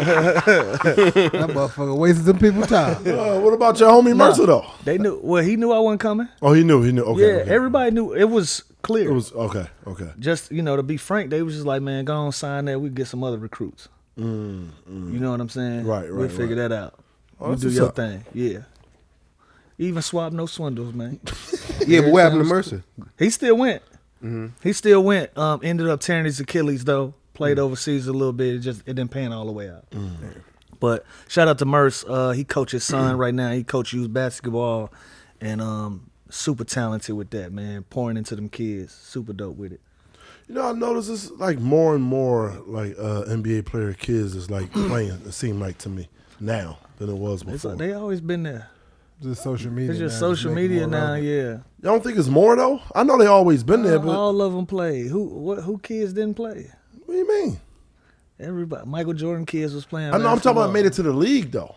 S4: That motherfucker wasted some people's time.
S1: What about your homie Mercer though?
S2: They knew. Well, he knew I wasn't coming.
S1: Oh, he knew. Okay.
S2: Yeah,
S1: okay.
S2: everybody knew. It was clear.
S1: It was okay.
S2: Just, to be frank, they was just like, man, go on, sign that. We get some other recruits. You know what I'm saying?
S1: Right.
S2: We'll figure that out.
S1: Oh,
S2: You
S1: that's
S2: do
S1: what's
S2: your
S1: up.
S2: thing. Yeah. Even swap no swindles, man.
S3: Yeah, but what happened to Mercer?
S2: He still went. He still went. Ended up tearing his Achilles though. Played overseas a little bit. It didn't pan all the way out. But shout out to Merce. He coaches his son right now. He coaches youth basketball, and super talented with that, man. Pouring into them kids. Super dope with it.
S1: I noticed it's like more and more like NBA player kids is like playing. It seemed like to me now than it was before.
S2: They always been there.
S4: Just social media.
S2: It's just
S4: now,
S2: social
S4: make it
S2: media
S4: more
S2: now.
S4: relevant.
S2: Yeah.
S1: Y'all don't think it's more though? I know they always been there, but
S2: All of them played. Who kids didn't play?
S1: what do you mean?
S2: Everybody. Michael Jordan kids was playing.
S1: I know. I'm talking about
S2: basketball.
S1: made it to the league though.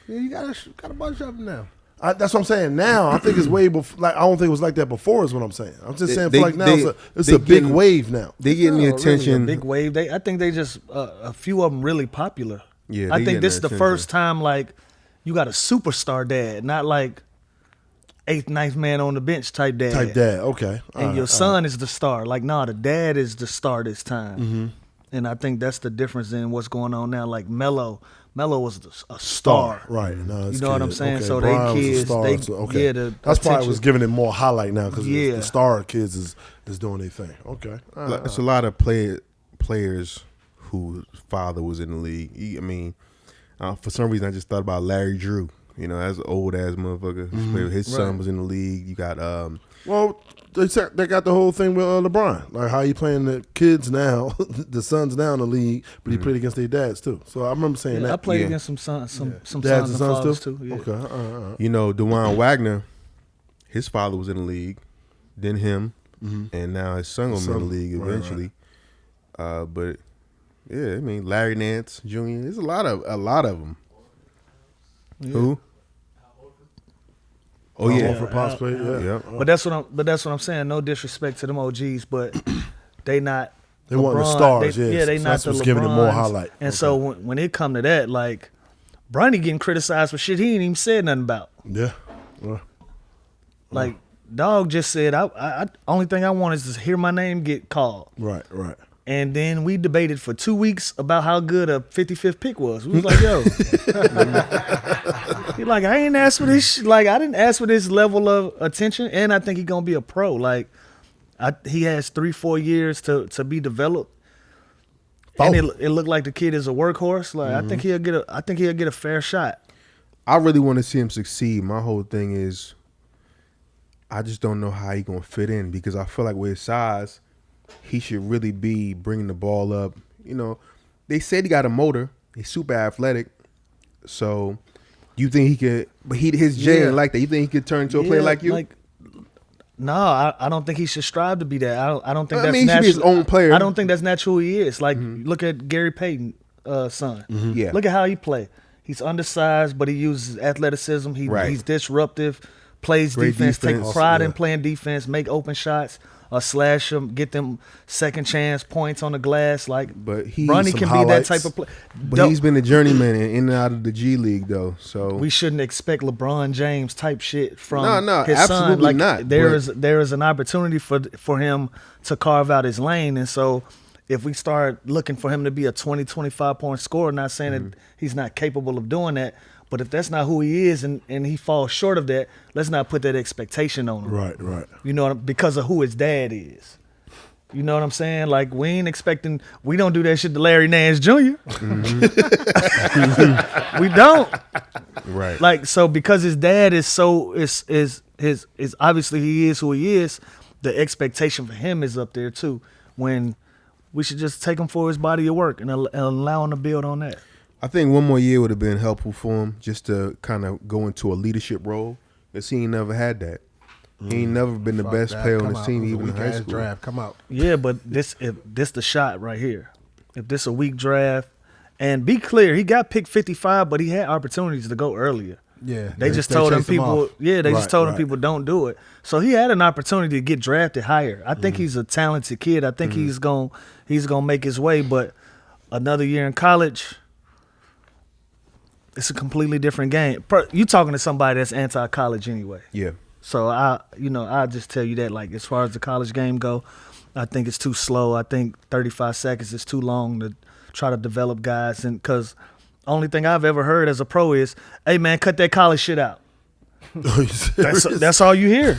S4: Yeah, you got a bunch of them now.
S1: That's what I'm saying. Now I think it's way before. Like I don't think it was like that before. Is what I'm saying. I'm just saying.
S3: They-
S1: For like now,
S3: they-
S1: it's
S3: they
S1: a big
S3: getting-
S1: wave now.
S3: They getting the
S2: Not really
S3: attention.
S2: a big wave. I think they just a few of them really popular.
S3: Yeah,
S2: I
S3: they
S2: think
S3: getting
S2: this is
S3: the
S2: the
S3: attention.
S2: first time like you got a superstar dad, not like 8th, 9th man on the bench type dad.
S1: Type dad. Okay.
S2: And your son is the star. Like, nah, the dad is the star this time. And I think that's the difference in what's going on now. Like Melo was a star.
S1: Right. No, it's
S2: You know what I'm
S1: kids.
S2: saying?
S1: Okay.
S2: So they
S1: Brian was a
S2: kids,
S1: star,
S2: they-
S1: so- okay.
S2: yeah, the
S1: That's probably
S2: attention.
S1: was giving it more highlight now because
S2: Yeah.
S1: the star kids is doing their thing. Okay.
S3: It's a lot of players whose father was in the league. I mean, for some reason, I just thought about Larry Drew. That's an old ass motherfucker. His son was in the league. You got
S1: Well, they got the whole thing with LeBron, like how he playing the kids now, the sons now in the league, but he played against their dads too. So I remember saying
S2: Yeah,
S1: that.
S2: I played
S3: Yeah.
S2: against some sons, some
S1: Dads
S2: sons and fathers too. Yeah.
S1: Okay.
S3: DeJuan Wagner. his father was in the league, then him, and now his son will be in the league eventually. But yeah, I mean Larry Nance Jr. There's a lot of them. Yeah. Who? Oh yeah,
S1: for possibly. Yeah.
S2: But that's what I'm saying. No disrespect to them OGs, but they not.
S1: They want the stars. They
S2: so
S1: not
S2: that's
S1: the
S2: what's
S1: giving them more highlight.
S2: And so when it come to that, like Bronny getting criticized for shit he ain't even said nothing about.
S1: Yeah.
S2: Like Dog just said, I only thing I want is to hear my name get called.
S1: Right.
S2: And then we debated for 2 weeks about how good a 55th pick was. We was like, yo. He like, I ain't asked for this shit. Like, I didn't ask for this level of attention. And I think he going to be a pro. Like, he has 3-4 years to be developed. And it looked like the kid is a workhorse. Like, I think he'll get a fair shot.
S3: I really want to see him succeed. My whole thing is, I just don't know how he going to fit in because I feel like with his size, he should really be bringing the ball up. You know, they said he got a motor. He's super athletic. So, you think he could? But his J ain't like that. You think he could turn into a player like you?
S2: No, I don't think he should strive to be that. I don't think
S3: that's
S2: natural.
S3: He should be his own player.
S2: I don't think that's natural. He is. Like, look at Gary Payton's son.
S3: Yeah.
S2: Look at how he play. He's undersized, but he uses athleticism. He's disruptive, plays defense, take pride in playing defense, make open shots. Slash them, get them second chance points on the glass. Like, but Bronny can be that type of player.
S3: But he's been a journeyman in and out of the G League though. So
S2: we shouldn't expect LeBron James type shit from his
S3: absolutely
S2: son. Like,
S3: not.
S2: There is an opportunity for him to carve out his lane, and so if we start looking for him to be a 20, 25 point scorer, not saying that he's not capable of doing that. But if that's not who he is and he falls short of that, let's not put that expectation on him.
S1: Right.
S2: You know, because of who his dad is. You know what I'm saying? Like, we ain't expecting, we don't do that shit to Larry Nance Jr. We don't.
S3: Right.
S2: Like, so because his dad is obviously he is who he is, the expectation for him is up there too. When we should just take him for his body of work and allow him to build on that.
S3: I think one more year would have been helpful for him just to kind of go into a leadership role because he ain't never had that. He ain't never been the best player on his team, even in high school.
S4: Draft come out.
S2: Yeah, but if this the shot right here. If this a weak draft, and be clear, he got picked 55, but he had opportunities to go earlier.
S4: Yeah,
S2: they just told him people. Yeah, they just told him people don't do it. So he had an opportunity to get drafted higher. I think he's a talented kid. I think he's gonna make his way. But another year in college. It's a completely different game. You talking to somebody that's anti-college anyway.
S3: Yeah.
S2: So I'll just tell you that, like, as far as the college game go, I think it's too slow. I think 35 seconds is too long to try to develop guys. And because only thing I've ever heard as a pro is, hey man, cut that college shit out. That's all you hear.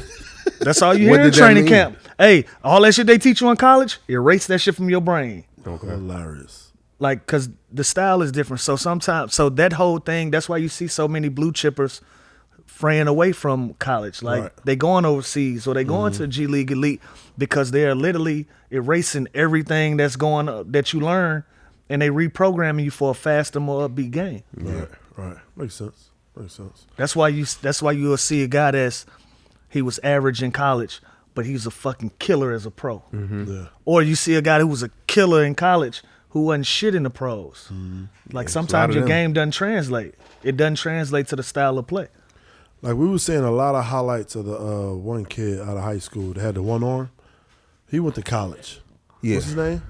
S2: That's all you hear in training camp. Hey, all that shit they teach you in college, erase that shit from your brain.
S1: Okay. Hilarious.
S2: Like, because the style is different. So that whole thing, that's why you see so many blue chippers fraying away from college. Like, they going overseas or they going to G League Elite because they're literally erasing everything that's going that you learn, and they reprogramming you for a faster, more upbeat game.
S1: Right. Makes sense.
S2: That's why you will see a guy he was average in college, but he's a fucking killer as a pro.
S1: Yeah.
S2: Or you see a guy who was a killer in college who wasn't shit in the pros. Like, sometimes your game doesn't translate. It doesn't translate to the style of play.
S1: Like, we were seeing a lot of highlights of the one kid out of high school that had the one arm. He went to college.
S3: Yeah.
S1: What's his name?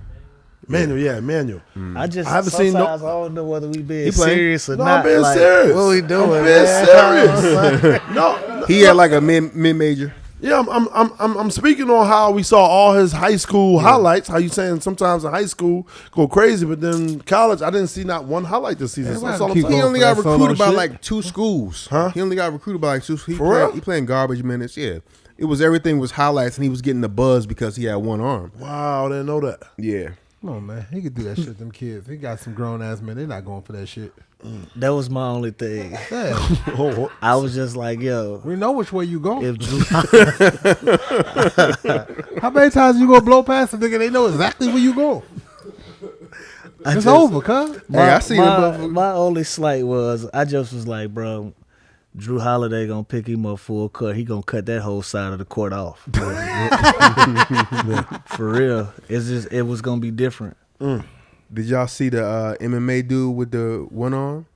S1: Manuel. Yeah, Manuel.
S2: I haven't seen I don't know whether we being serious or not.
S1: I'm being
S2: like,
S1: serious.
S2: What we doing,
S1: I'm being serious. No,
S3: he had like a mid-major.
S1: Yeah, I'm speaking on how we saw all his high school highlights. How you saying sometimes in high school go crazy, but then college I didn't see not one highlight this season. That's all I'm saying.
S3: He only got recruited by like 2 schools.
S1: Huh?
S3: He only got recruited by like 2 schools.
S1: Real?
S3: He playing garbage minutes. Yeah, everything was highlights, and he was getting the buzz because he had one arm.
S1: Wow, I didn't know that.
S3: Yeah.
S4: Come on, man. He could do that shit. Them kids. He got some grown ass men. They're not going for that shit.
S2: That was my only thing.
S4: Yeah.
S2: I was just like, yo.
S4: We know which way you go. How many times you gonna blow past a nigga? They know exactly where you go. It's over, cuz.
S2: My only slight was, I just was like, bro, Drew Holiday gonna pick him up full cut. He gonna cut that whole side of the court off. For real, it was gonna be different.
S3: Did y'all see the MMA dude with the one arm?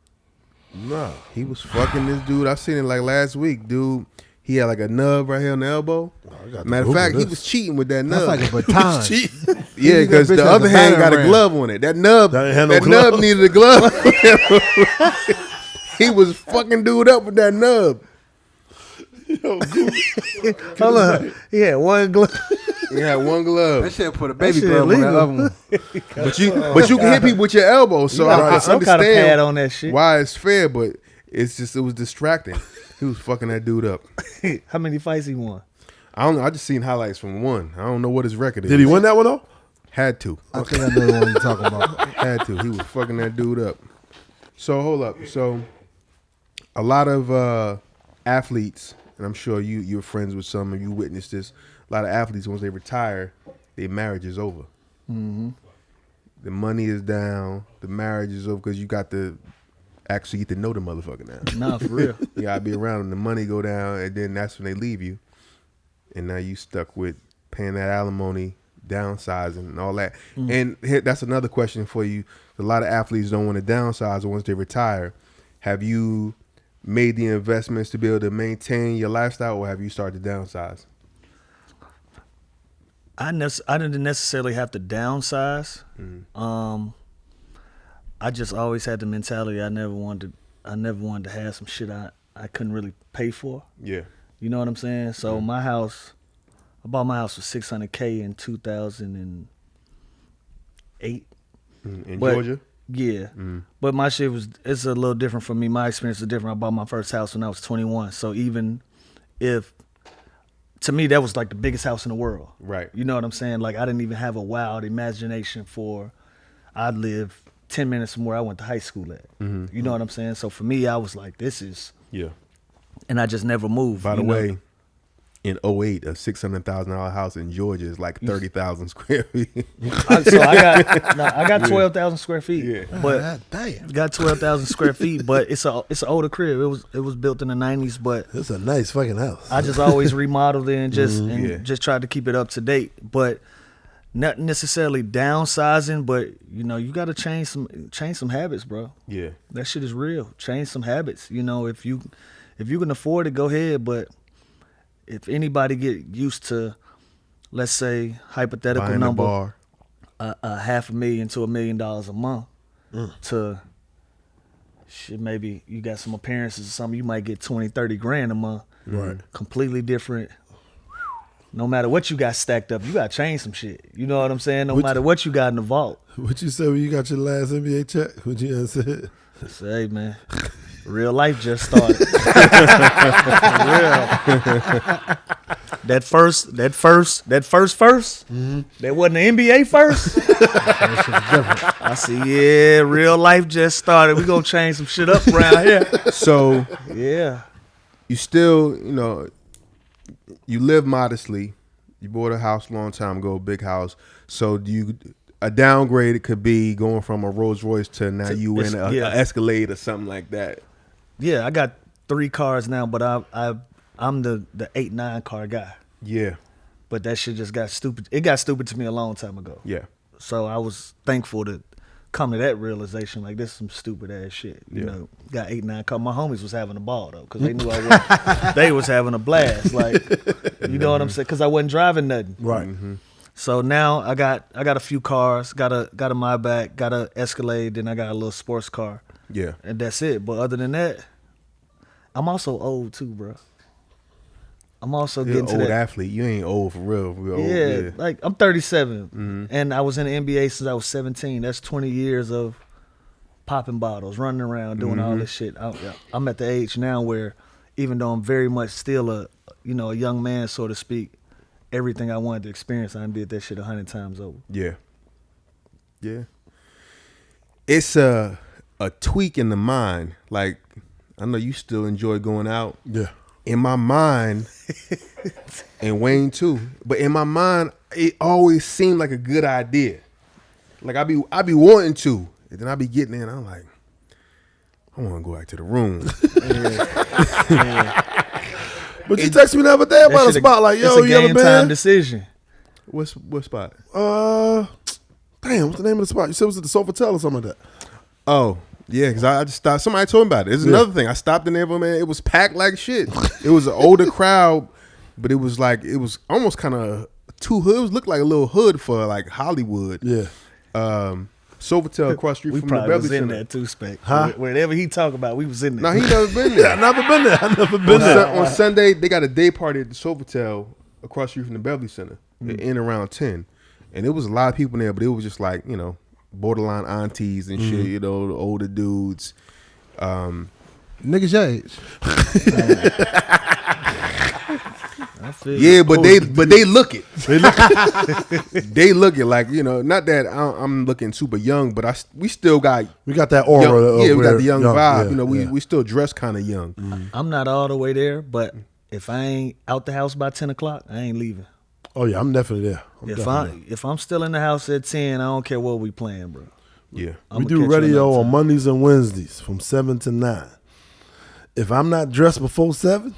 S1: No.
S3: He was fucking this dude. I seen it like last week, dude. He had like a nub right here on the elbow. Matter of fact, he was cheating with that nub.
S4: That's like a baton.
S3: Yeah, because the other hand got a glove on it. That nub, nub needed a glove. He was fucking dude up with that nub.
S2: Hold on. He had one glove.
S3: He had one glove.
S4: That shit put a baby glove on that other one.
S3: But you can hit people with your elbow, so I
S2: some
S3: understand
S2: kind of pad on that shit.
S3: why it's fair, but it's just it was distracting. He was fucking that dude up.
S2: How many fights he won?
S3: I don't know. I just seen highlights from one. I don't know what his record is.
S1: Did he win that one though?
S3: Had to.
S4: I think I know the one you're talking about.
S3: Had to. He was fucking that dude up. So hold up. So a lot of athletes, and I'm sure you're friends with some of you witnessed this. A lot of athletes, once they retire, their marriage is over.
S2: Mm-hmm.
S3: The money is down. The marriage is over because you got to actually get to know the motherfucker now.
S2: Nah, for real.
S3: You gotta be around them. The money go down, and then that's when they leave you, and now you stuck with paying that alimony, downsizing, and all that. And that's another question for you. A lot of athletes don't want to downsize once they retire. Have you made the investments to be able to maintain your lifestyle, or have you started to downsize?
S2: I didn't necessarily have to downsize. I just always had the mentality I never wanted to have some shit I couldn't really pay for.
S3: Yeah.
S2: You know what I'm saying? So my house, I bought my house for $600K in 2008.
S3: In Georgia?
S2: Yeah. But my shit it's a little different for me. My experience is different. I bought my first house when I was 21. So even if, to me, that was like the biggest house in the world.
S3: Right.
S2: You know what I'm saying? Like I didn't even have a wild imagination for, I'd live 10 minutes from where I went to high school at. You know what I'm saying? So for me, I was like, this is,
S3: Yeah.
S2: and I just never moved.
S3: By the way, in 08, a $600,000 house in Georgia is like 30,000 square feet.
S2: So I got 12,000 square feet.
S3: Yeah.
S2: But
S4: Damn.
S2: got 12,000 square feet, but it's an older crib. It was built in the 90s, but
S1: It's a nice fucking house.
S2: I just always remodeled it and just
S3: Yeah.
S2: just tried to keep it up to date. But not necessarily downsizing, but you know, you gotta change some habits, bro.
S3: Yeah.
S2: That shit is real. Change some habits. You know, if you can afford it, go ahead. But if anybody get used to, let's say, hypothetical
S3: Buying
S2: number,
S3: a bar.
S2: a $500,000 to $1 million a month, to shit, maybe you got some appearances or something, you might get 20, 30 grand a month.
S1: Right.
S2: Completely different. No matter what you got stacked up, you got to change some shit. You know what I'm saying? No matter what you got in the vault.
S1: What you said when you got your last NBA check? What you said?
S2: Say, hey, man, real life just started. For real. That first, that wasn't the NBA first. I see, yeah, real life just started. We gonna change some shit up around here.
S3: So
S2: Yeah.
S3: you still, you live modestly. You bought a house a long time ago, a big house. So a downgrade, it could be going from a Rolls Royce to now you in a Escalade or something like that.
S2: Yeah, I got 3 cars now, but I'm the 8-9 car guy.
S3: Yeah.
S2: But that shit just got stupid. It got stupid to me a long time ago.
S3: Yeah.
S2: So I was thankful to come to that realization. Like, this is some stupid ass shit. You know, got 8-9 cars. My homies was having a ball though, because they knew I was. They was having a blast. Like, you know what I'm saying? Because I wasn't driving nothing.
S1: Right.
S2: So now I got a few cars. Got a Maybach. Got a Escalade. Then I got a little sports car.
S3: Yeah.
S2: And that's it. But other than that, I'm also old too, bro. I'm also
S3: You're
S2: getting
S3: an
S2: to
S3: old
S2: that.
S3: athlete. You ain't old for real. Old,
S2: Yeah, like I'm 37, and I was in the NBA since I was 17. That's 20 years of popping bottles, running around, doing all this shit. I'm at the age now where, even though I'm very much still a young man, so to speak, everything I wanted to experience, I did that shit 100 times over.
S3: Yeah. Yeah. It's a tweak in the mind. Like, I know you still enjoy going out.
S1: Yeah.
S3: In my mind, and Wayne too, but in my mind, it always seemed like a good idea. Like I be wanting to, and then I be getting in. I'm like, I want to go back to the room.
S1: But you text me the other day about a spot like, yo,
S2: it's a
S1: you ever
S2: game
S1: been?
S2: time decision.
S3: What spot?
S1: Damn, what's the name of the spot? You said it was at the Sofitel or something like that.
S3: Oh, yeah, because I just stopped. Somebody told me about it. It's another thing. I stopped in there, man. It was packed like shit. It was an older crowd, but it was almost kind of too hood. It looked like a little hood for like Hollywood.
S1: Yeah.
S3: Sofitel across the street
S2: We
S3: from the
S2: probably
S3: Beverly
S2: was in
S3: Center.
S2: there too, Spank.
S1: Huh?
S2: Wherever he talk about, we was in there.
S3: No, he never been there.
S1: I never been there.
S3: On Sunday, they got a day party at the Sofitel across the street from the Beverly Center. It ended around 10. And there was a lot of people in there, but it was just like, you know, borderline aunties and shit, you know, the older dudes.
S4: Niggas your age.
S2: I feel
S3: Yeah, but they look it. They look it like, you know, not that I'm looking super young, but we still got
S1: We got that aura.
S3: young, we got the young vibe.
S1: Yeah,
S3: you know,
S1: yeah.
S3: we still dress kind of young.
S2: I'm not all the way there, but if I ain't out the house by 10 o'clock, I ain't leaving.
S1: Oh yeah, I'm definitely there.
S2: If I'm still in the house at 10, I don't care what we playing, bro.
S3: Yeah.
S2: I'ma
S1: We
S2: catch
S1: do
S2: you
S1: radio
S2: another
S1: on
S2: time.
S1: Mondays and Wednesdays from 7 to 9. If I'm not dressed before 7,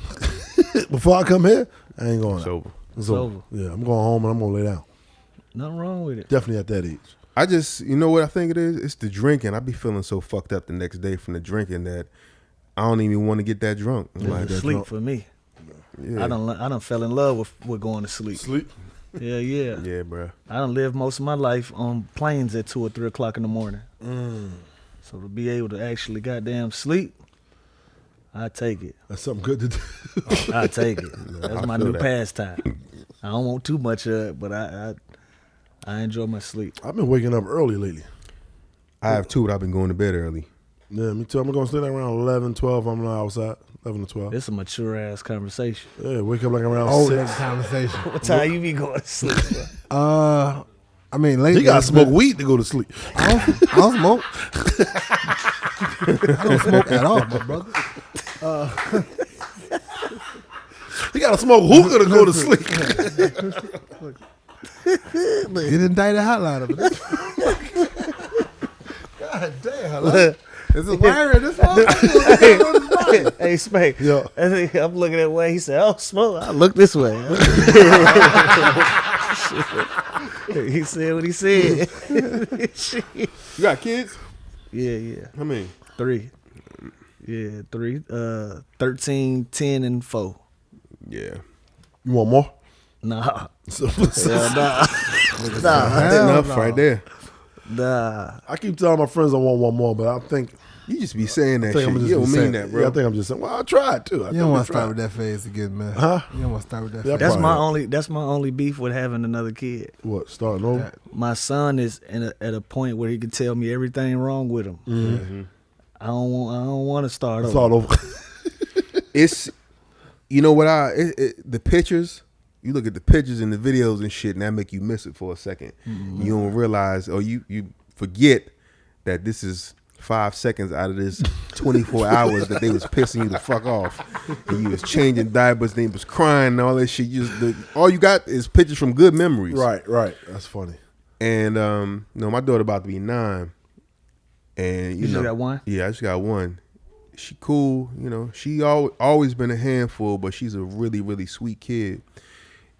S1: before I come here, I ain't going
S3: It's
S1: out.
S3: over.
S1: It's over. Yeah, I'm going home and I'm gonna lay down.
S2: Nothing wrong with it.
S1: Definitely at that age.
S3: I just, you know what I think it is? It's the drinking. I be feeling so fucked up the next day from the drinking that I don't even want to get that drunk. I'm like,
S2: It's sleep for me.
S3: yeah.
S2: I done fell in love with going to sleep.
S1: Sleep.
S2: Yeah.
S3: Yeah, bro.
S2: I done lived most of my life on planes at 2 or 3 o'clock in the morning. So to be able to actually goddamn sleep, I take it.
S1: That's something good to do.
S2: I take it. That's
S3: I
S2: my
S3: feel
S2: new
S3: that.
S2: pastime. I don't want too much of it, but I enjoy my sleep.
S1: I've been waking up early lately.
S3: I have too, but I've been going to bed early.
S1: Yeah, me too. I'm gonna stay like around 11, 12. I'm not outside. 11 to 12.
S2: It's a mature ass conversation.
S1: Yeah, wake up like around
S4: Old
S1: 6.
S4: nigga conversation.
S2: What time you be going to sleep? Bro?
S4: I mean, lately
S1: He got to
S4: it's
S1: smoke
S4: been-
S1: weed to go to sleep.
S4: I don't smoke. I don't smoke at all, my brother.
S1: He got to smoke hookah to go to sleep.
S4: Get indicted hotline of it. God damn. Hello? Is it wiring this motherfucker?
S2: Hey, Spank.
S1: Yeah.
S2: I'm looking at way. He said, "Oh, smoke." I look this way. He said what he said. Shit.
S3: You got kids?
S2: Yeah.
S3: How many?
S2: 3. Yeah, 3. 13, 10, and 4.
S3: Yeah.
S1: You want more?
S2: Nah.
S1: So,
S2: Hell nah.
S3: That's enough right there.
S2: Nah.
S1: I keep telling my friends I want one more, but I think
S3: You just be saying that
S1: I think
S3: shit.
S1: I'm just
S3: You don't
S1: be
S3: mean
S1: saying
S3: that, bro.
S1: Yeah, I think I'm just saying. Well, I tried too.
S4: You don't want to start with that phase again, man.
S1: Huh?
S4: You don't want to start with that
S1: Yeah,
S4: phase.
S1: probably.
S2: That's my only beef with having another kid.
S1: What? Starting over?
S2: My son is at a point where he can tell me everything wrong with him.
S3: Mm-hmm.
S2: I don't want to start over.
S1: Start over.
S3: It's, you know what the pictures, you look at the pictures and the videos and shit, and that make you miss it for a second.
S2: Mm-hmm.
S3: You don't realize, or you forget that this is 5 seconds out of this 24 hours that they was pissing you the fuck off, and you was changing diapers, they was crying and all that shit. All you got is pictures from good memories.
S1: Right. That's funny.
S3: And my daughter about to be 9, and
S2: You just got one?
S3: Yeah, I just got one. She cool, she always been a handful, but she's a really, really sweet kid.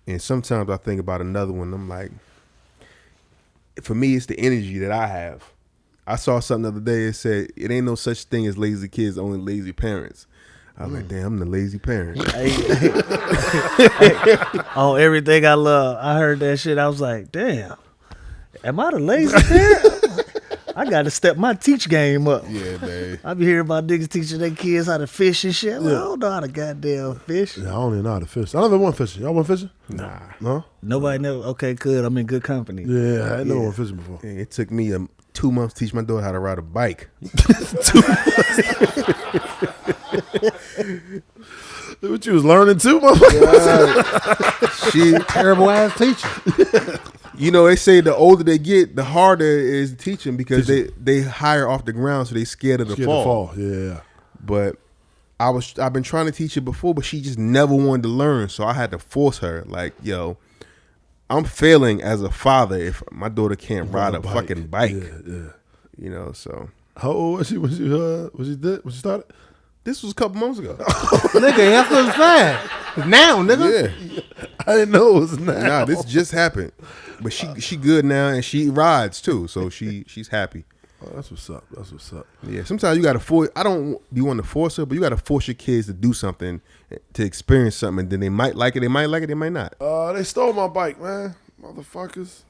S3: And sometimes I think about another one. I'm like, for me, it's the energy that I have. I saw something the other day. It said, it ain't no such thing as lazy kids, only lazy parents. I was like, damn, I'm the lazy parent.
S2: Oh, everything I love. I heard that shit. I was like, damn, am I the lazy parent? I got to step my teach game up.
S3: Yeah, man.
S2: I be hearing about niggas teaching their kids how to fish and shit. Well, I don't know how to goddamn fish.
S1: Yeah, I don't even know how to fish. I never went fishing. Y'all went fishing?
S3: Nah.
S1: No?
S2: Nobody never. Okay, good. I'm in good company.
S1: Yeah, I ain't never went fishing before.
S3: It took me 2 months to teach my daughter how to ride a bike.
S1: What you was learning too, motherfucker?
S3: She
S4: Terrible ass teacher.
S3: they say the older they get, the harder it is to teach them because they higher off the ground, so they scared of the
S1: Scared
S3: fall.
S1: to fall. Yeah.
S3: But I've been trying to teach her before, but she just never wanted to learn. So I had to force her. Like, yo, I'm failing as a father if my daughter can't ride a fucking bike.
S1: Yeah.
S3: So
S1: How old was she when she started?
S3: This was a couple months ago.
S4: Nigga, that's what I'm saying. Now, nigga.
S3: Yeah.
S1: I didn't know it was now.
S3: Nah, this just happened. But she good now, and she rides too, so she's happy.
S1: Oh, that's what's up. That's what's up.
S3: Yeah, sometimes you gotta force. I don't be wanting to force her, but you gotta force your kids to do something, to experience something. And then they might like it, they might like it, they might not.
S1: They stole my bike, man, motherfuckers.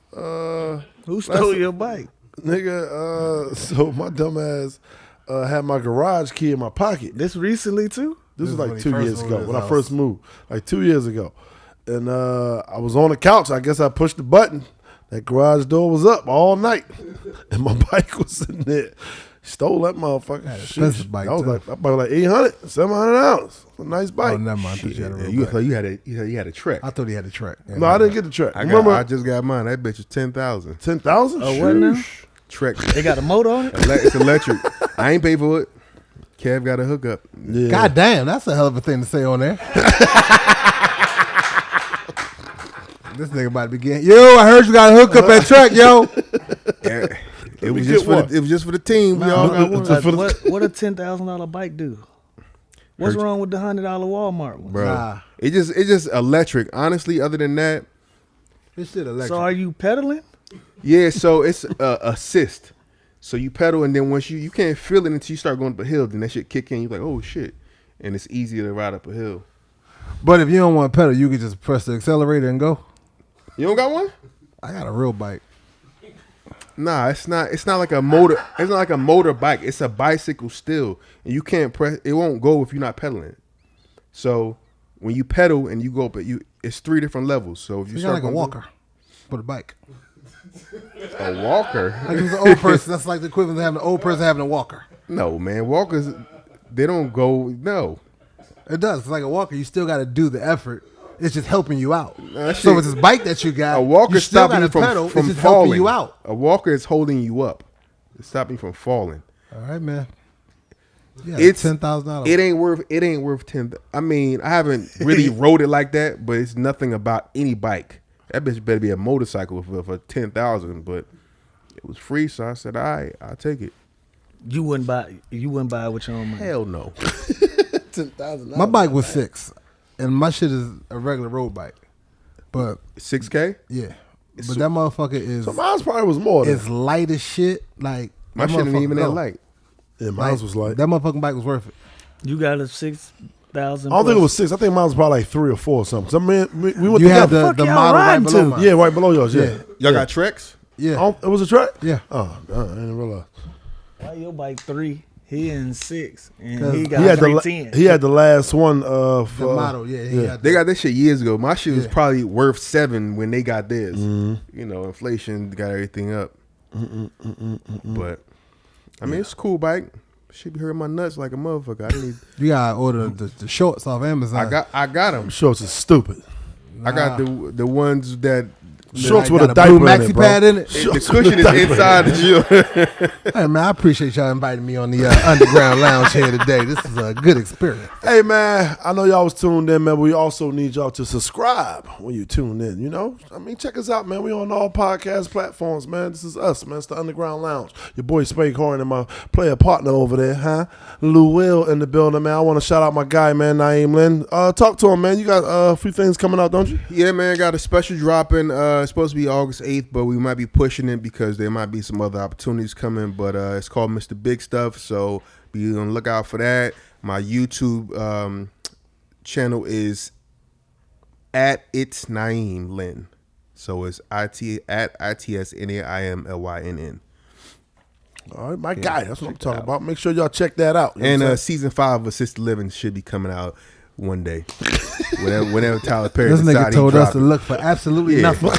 S2: Who stole your bike?
S1: Nigga, so my dumb ass had my garage key in my pocket.
S2: This recently too?
S1: This was
S4: when
S1: like
S4: he
S1: 2
S4: first
S1: years
S4: moved
S1: ago
S4: his
S1: when I
S4: house.
S1: first moved, like 2 years ago. And I was on the couch. I guess I pushed the button. That garage door was up all night, and my bike was in there. Stole that motherfucker.
S4: Had an expensive bike,
S1: That was
S4: too.
S1: like about like $800, $700. It's a nice bike.
S4: Oh, never mind. I thought you had a real
S3: You
S4: bike.
S3: thought you had a Trek.
S4: I thought he had a track. Yeah,
S1: No, I didn't get the track.
S3: I just got mine. That bitch is 10,000.
S1: 10,000.
S2: Oh, what now?
S3: Trek.
S2: They got a motor on it?
S3: It's electric. I ain't paid for it. Kev got a hookup.
S1: Yeah.
S4: God damn, that's a hell of a thing to say on there. This nigga about to begin. Yo, I heard you got a hookup at track, yo.
S3: Yeah. It was
S1: get
S3: just
S1: one.
S3: it was just for the team. We all got one.
S1: Just for the-
S2: What a $10,000 bike do? What's wrong with the $100 Walmart one?
S3: Bro,
S4: Nah.
S3: it's just electric. Honestly, other than that,
S4: This shit electric.
S2: So are you pedaling?
S3: yeah. So it's assist. So you pedal, and then once you can't feel it until you start going up a hill. Then that shit kick in. You're like, oh shit, and it's easier to ride up a hill.
S4: But if you don't want to pedal, you can just press the accelerator and go.
S3: You don't got one?
S4: I got a real bike.
S3: Nah, it's not. It's not like a motor. It's not like a motorbike. It's a bicycle still, and you can't press. It won't go if you're not pedaling. So when you pedal and you go up, it's 3 different levels. So if you
S4: You got
S3: start
S4: like a
S3: going
S4: walker, but a bike.
S3: a walker.
S4: Like if it's an old person, that's like the equivalent of having an old person having a walker.
S3: No, man, walkers. They don't go. No,
S4: It does. It's like a walker. You still got to do the effort. It's just helping you out.
S3: that
S4: So
S3: shit-
S4: with this bike that you got,
S3: a walker
S4: you still
S3: stopping you
S4: gotta pedal.
S3: from
S4: It's just
S3: falling.
S4: helping you out.
S3: A walker is holding you up. It's stopping you from falling.
S4: All right, man. Yeah,
S3: It's
S4: $10,000.
S3: It ain't worth 10. I mean, I haven't really rode it like that, but it's nothing about any bike. That bitch better be a motorcycle for 10,000. But it was free, so I said, all right, I'll take it.
S2: You wouldn't buy it with your own money.
S3: Hell no.
S1: $10,000.
S4: My bike was 6, and my shit is a regular road bike. But
S3: 6K.
S4: yeah, but that motherfucker is
S1: So mine probably was more than
S4: it's light as shit. Like
S3: My
S4: that
S3: shit ain't
S4: motherfucker
S3: even that
S4: go.
S3: light.
S1: Yeah, mine was like.
S4: that motherfucking bike was worth it.
S2: You got a 6,000.
S1: I don't think it was 6. I think mine was probably like 3 or 4 or something. So, I mean, we went
S4: You had
S1: together.
S4: the
S2: fuck y'all
S4: model right
S2: riding
S4: below
S2: to?
S4: mine.
S1: Yeah, right below yours. Yeah.
S3: Y'all got Treks?
S4: Yeah,
S1: It was a track?
S4: yeah.
S1: Oh, I didn't realize.
S2: Why your bike 3? He in 6, and
S4: 'Cause
S2: he
S1: He
S2: got
S1: had,
S2: 310.
S1: he had the last one.
S4: The model, yeah. He
S1: yeah.
S4: got
S3: They got that shit years ago. My shit was
S4: Yeah.
S3: probably worth 7 when they got theirs.
S1: Mm-hmm.
S3: You know, inflation got everything up. But I mean, it's a cool bike. Should be hurting my nuts like a motherfucker. I need.
S4: You gotta order the shorts off Amazon.
S3: I got them.
S1: Shorts is stupid.
S3: I got the ones that
S1: Shorts
S4: Like,
S1: with a
S4: got blue
S1: diaper in
S4: maxi
S1: it, bro.
S4: pad in it.
S3: the cushion is inside the shoe.
S4: Hey man, I appreciate y'all inviting me on the underground lounge here today. This is a good experience.
S1: Hey, man, I know y'all was tuned in, man, but we also need y'all to subscribe when you tune in, you know? I mean, check us out, man. We on all podcast platforms, man. This is us, man. It's the Underground Lounge. Your boy Spank Horton and my player partner over there, huh? Lou Will in the building, man. I want to shout out my guy, man, Naeem Lynn. Talk to him, man. You got a few things coming out, don't you?
S3: Yeah, man, got a special dropping. It's supposed to be August 8th, but we might be pushing it because there might be some other opportunities coming. But it's called Mr. Big Stuff, so be on the lookout for that. My YouTube channel is at It's Naeem Lynn. So it's ITSNAIMLYNN.
S1: All right, my guy. That's what I'm talking about. Make sure y'all check that out. You know what I'm
S3: And
S1: saying?
S3: season 5 of Assisted Living should be coming out one day. Whenever Tyler Perry
S4: This nigga
S3: decides
S4: told
S3: he
S4: us
S3: drop
S4: to
S3: it.
S4: look for absolutely
S3: Yeah.
S4: nothing.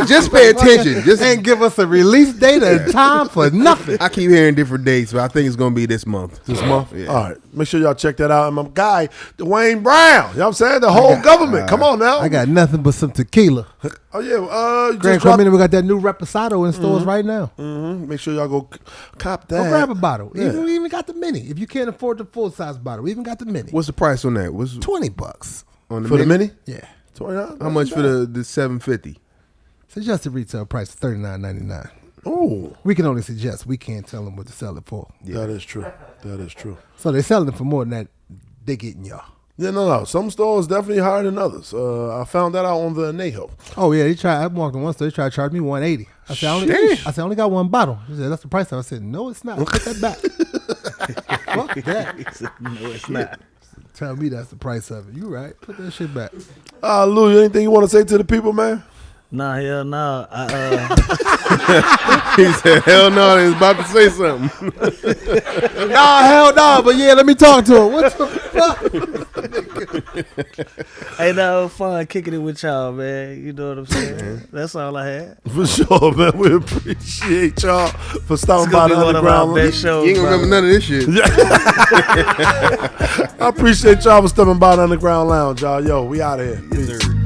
S3: just pay attention. Just
S4: Ain't give us a release date and time for nothing.
S3: I keep hearing different dates, but I think it's gonna be this month.
S1: This month?
S3: Yeah.
S1: All right. Make sure y'all check that out. And my guy, Dwayne Brown. You know what I'm saying? The whole government. Come on now.
S4: I got nothing but some tequila.
S1: Oh, yeah. You
S4: Grand
S1: just dropped,
S4: Cremini, we got that new Reposado in stores right now.
S1: Make sure y'all go cop
S4: Go
S1: that.
S4: grab a bottle.
S1: Yeah.
S4: We even got the mini. If you can't afford the full size bottle, we even got the mini.
S3: What's the price on that? What's
S4: $20.
S3: on the
S1: For the mini?
S4: Yeah.
S1: $29?
S3: How much for the 750?
S4: Suggested retail price is $39.99.
S1: Oh,
S4: We can only suggest. We can't tell them what to sell it for.
S1: that is true. That is true.
S4: So they selling it for more than that. They getting y'all.
S1: Yeah, no. Some stores definitely higher than others. I found that out on the Anejo.
S4: Oh yeah, I walked in one store. They tried to charge me $180. I said, I only got one bottle. He said, that's the price. I said, no, it's not. Put that back. Fuck that.
S2: He said, no, it's not.
S4: Tell me that's the price of it. You right? Put that shit back.
S1: Lou, anything you want to say to the people, man?
S2: Nah, hell no.
S3: He said, hell no, he was about to say something.
S4: Nah, hell no. But yeah, let me talk to him. What the fuck?
S2: Hey, no, fun kicking it with y'all, man. You know what I'm saying? That's all I had.
S1: For sure, man. We appreciate y'all for
S2: It's
S1: stopping by
S2: gonna
S1: the
S2: be one of our
S1: Underground
S2: best
S1: Lounge.
S2: shows.
S3: You ain't gonna remember none of this shit.
S1: I appreciate y'all for stopping by the Underground Lounge, y'all. Yo, we out of here. Peace.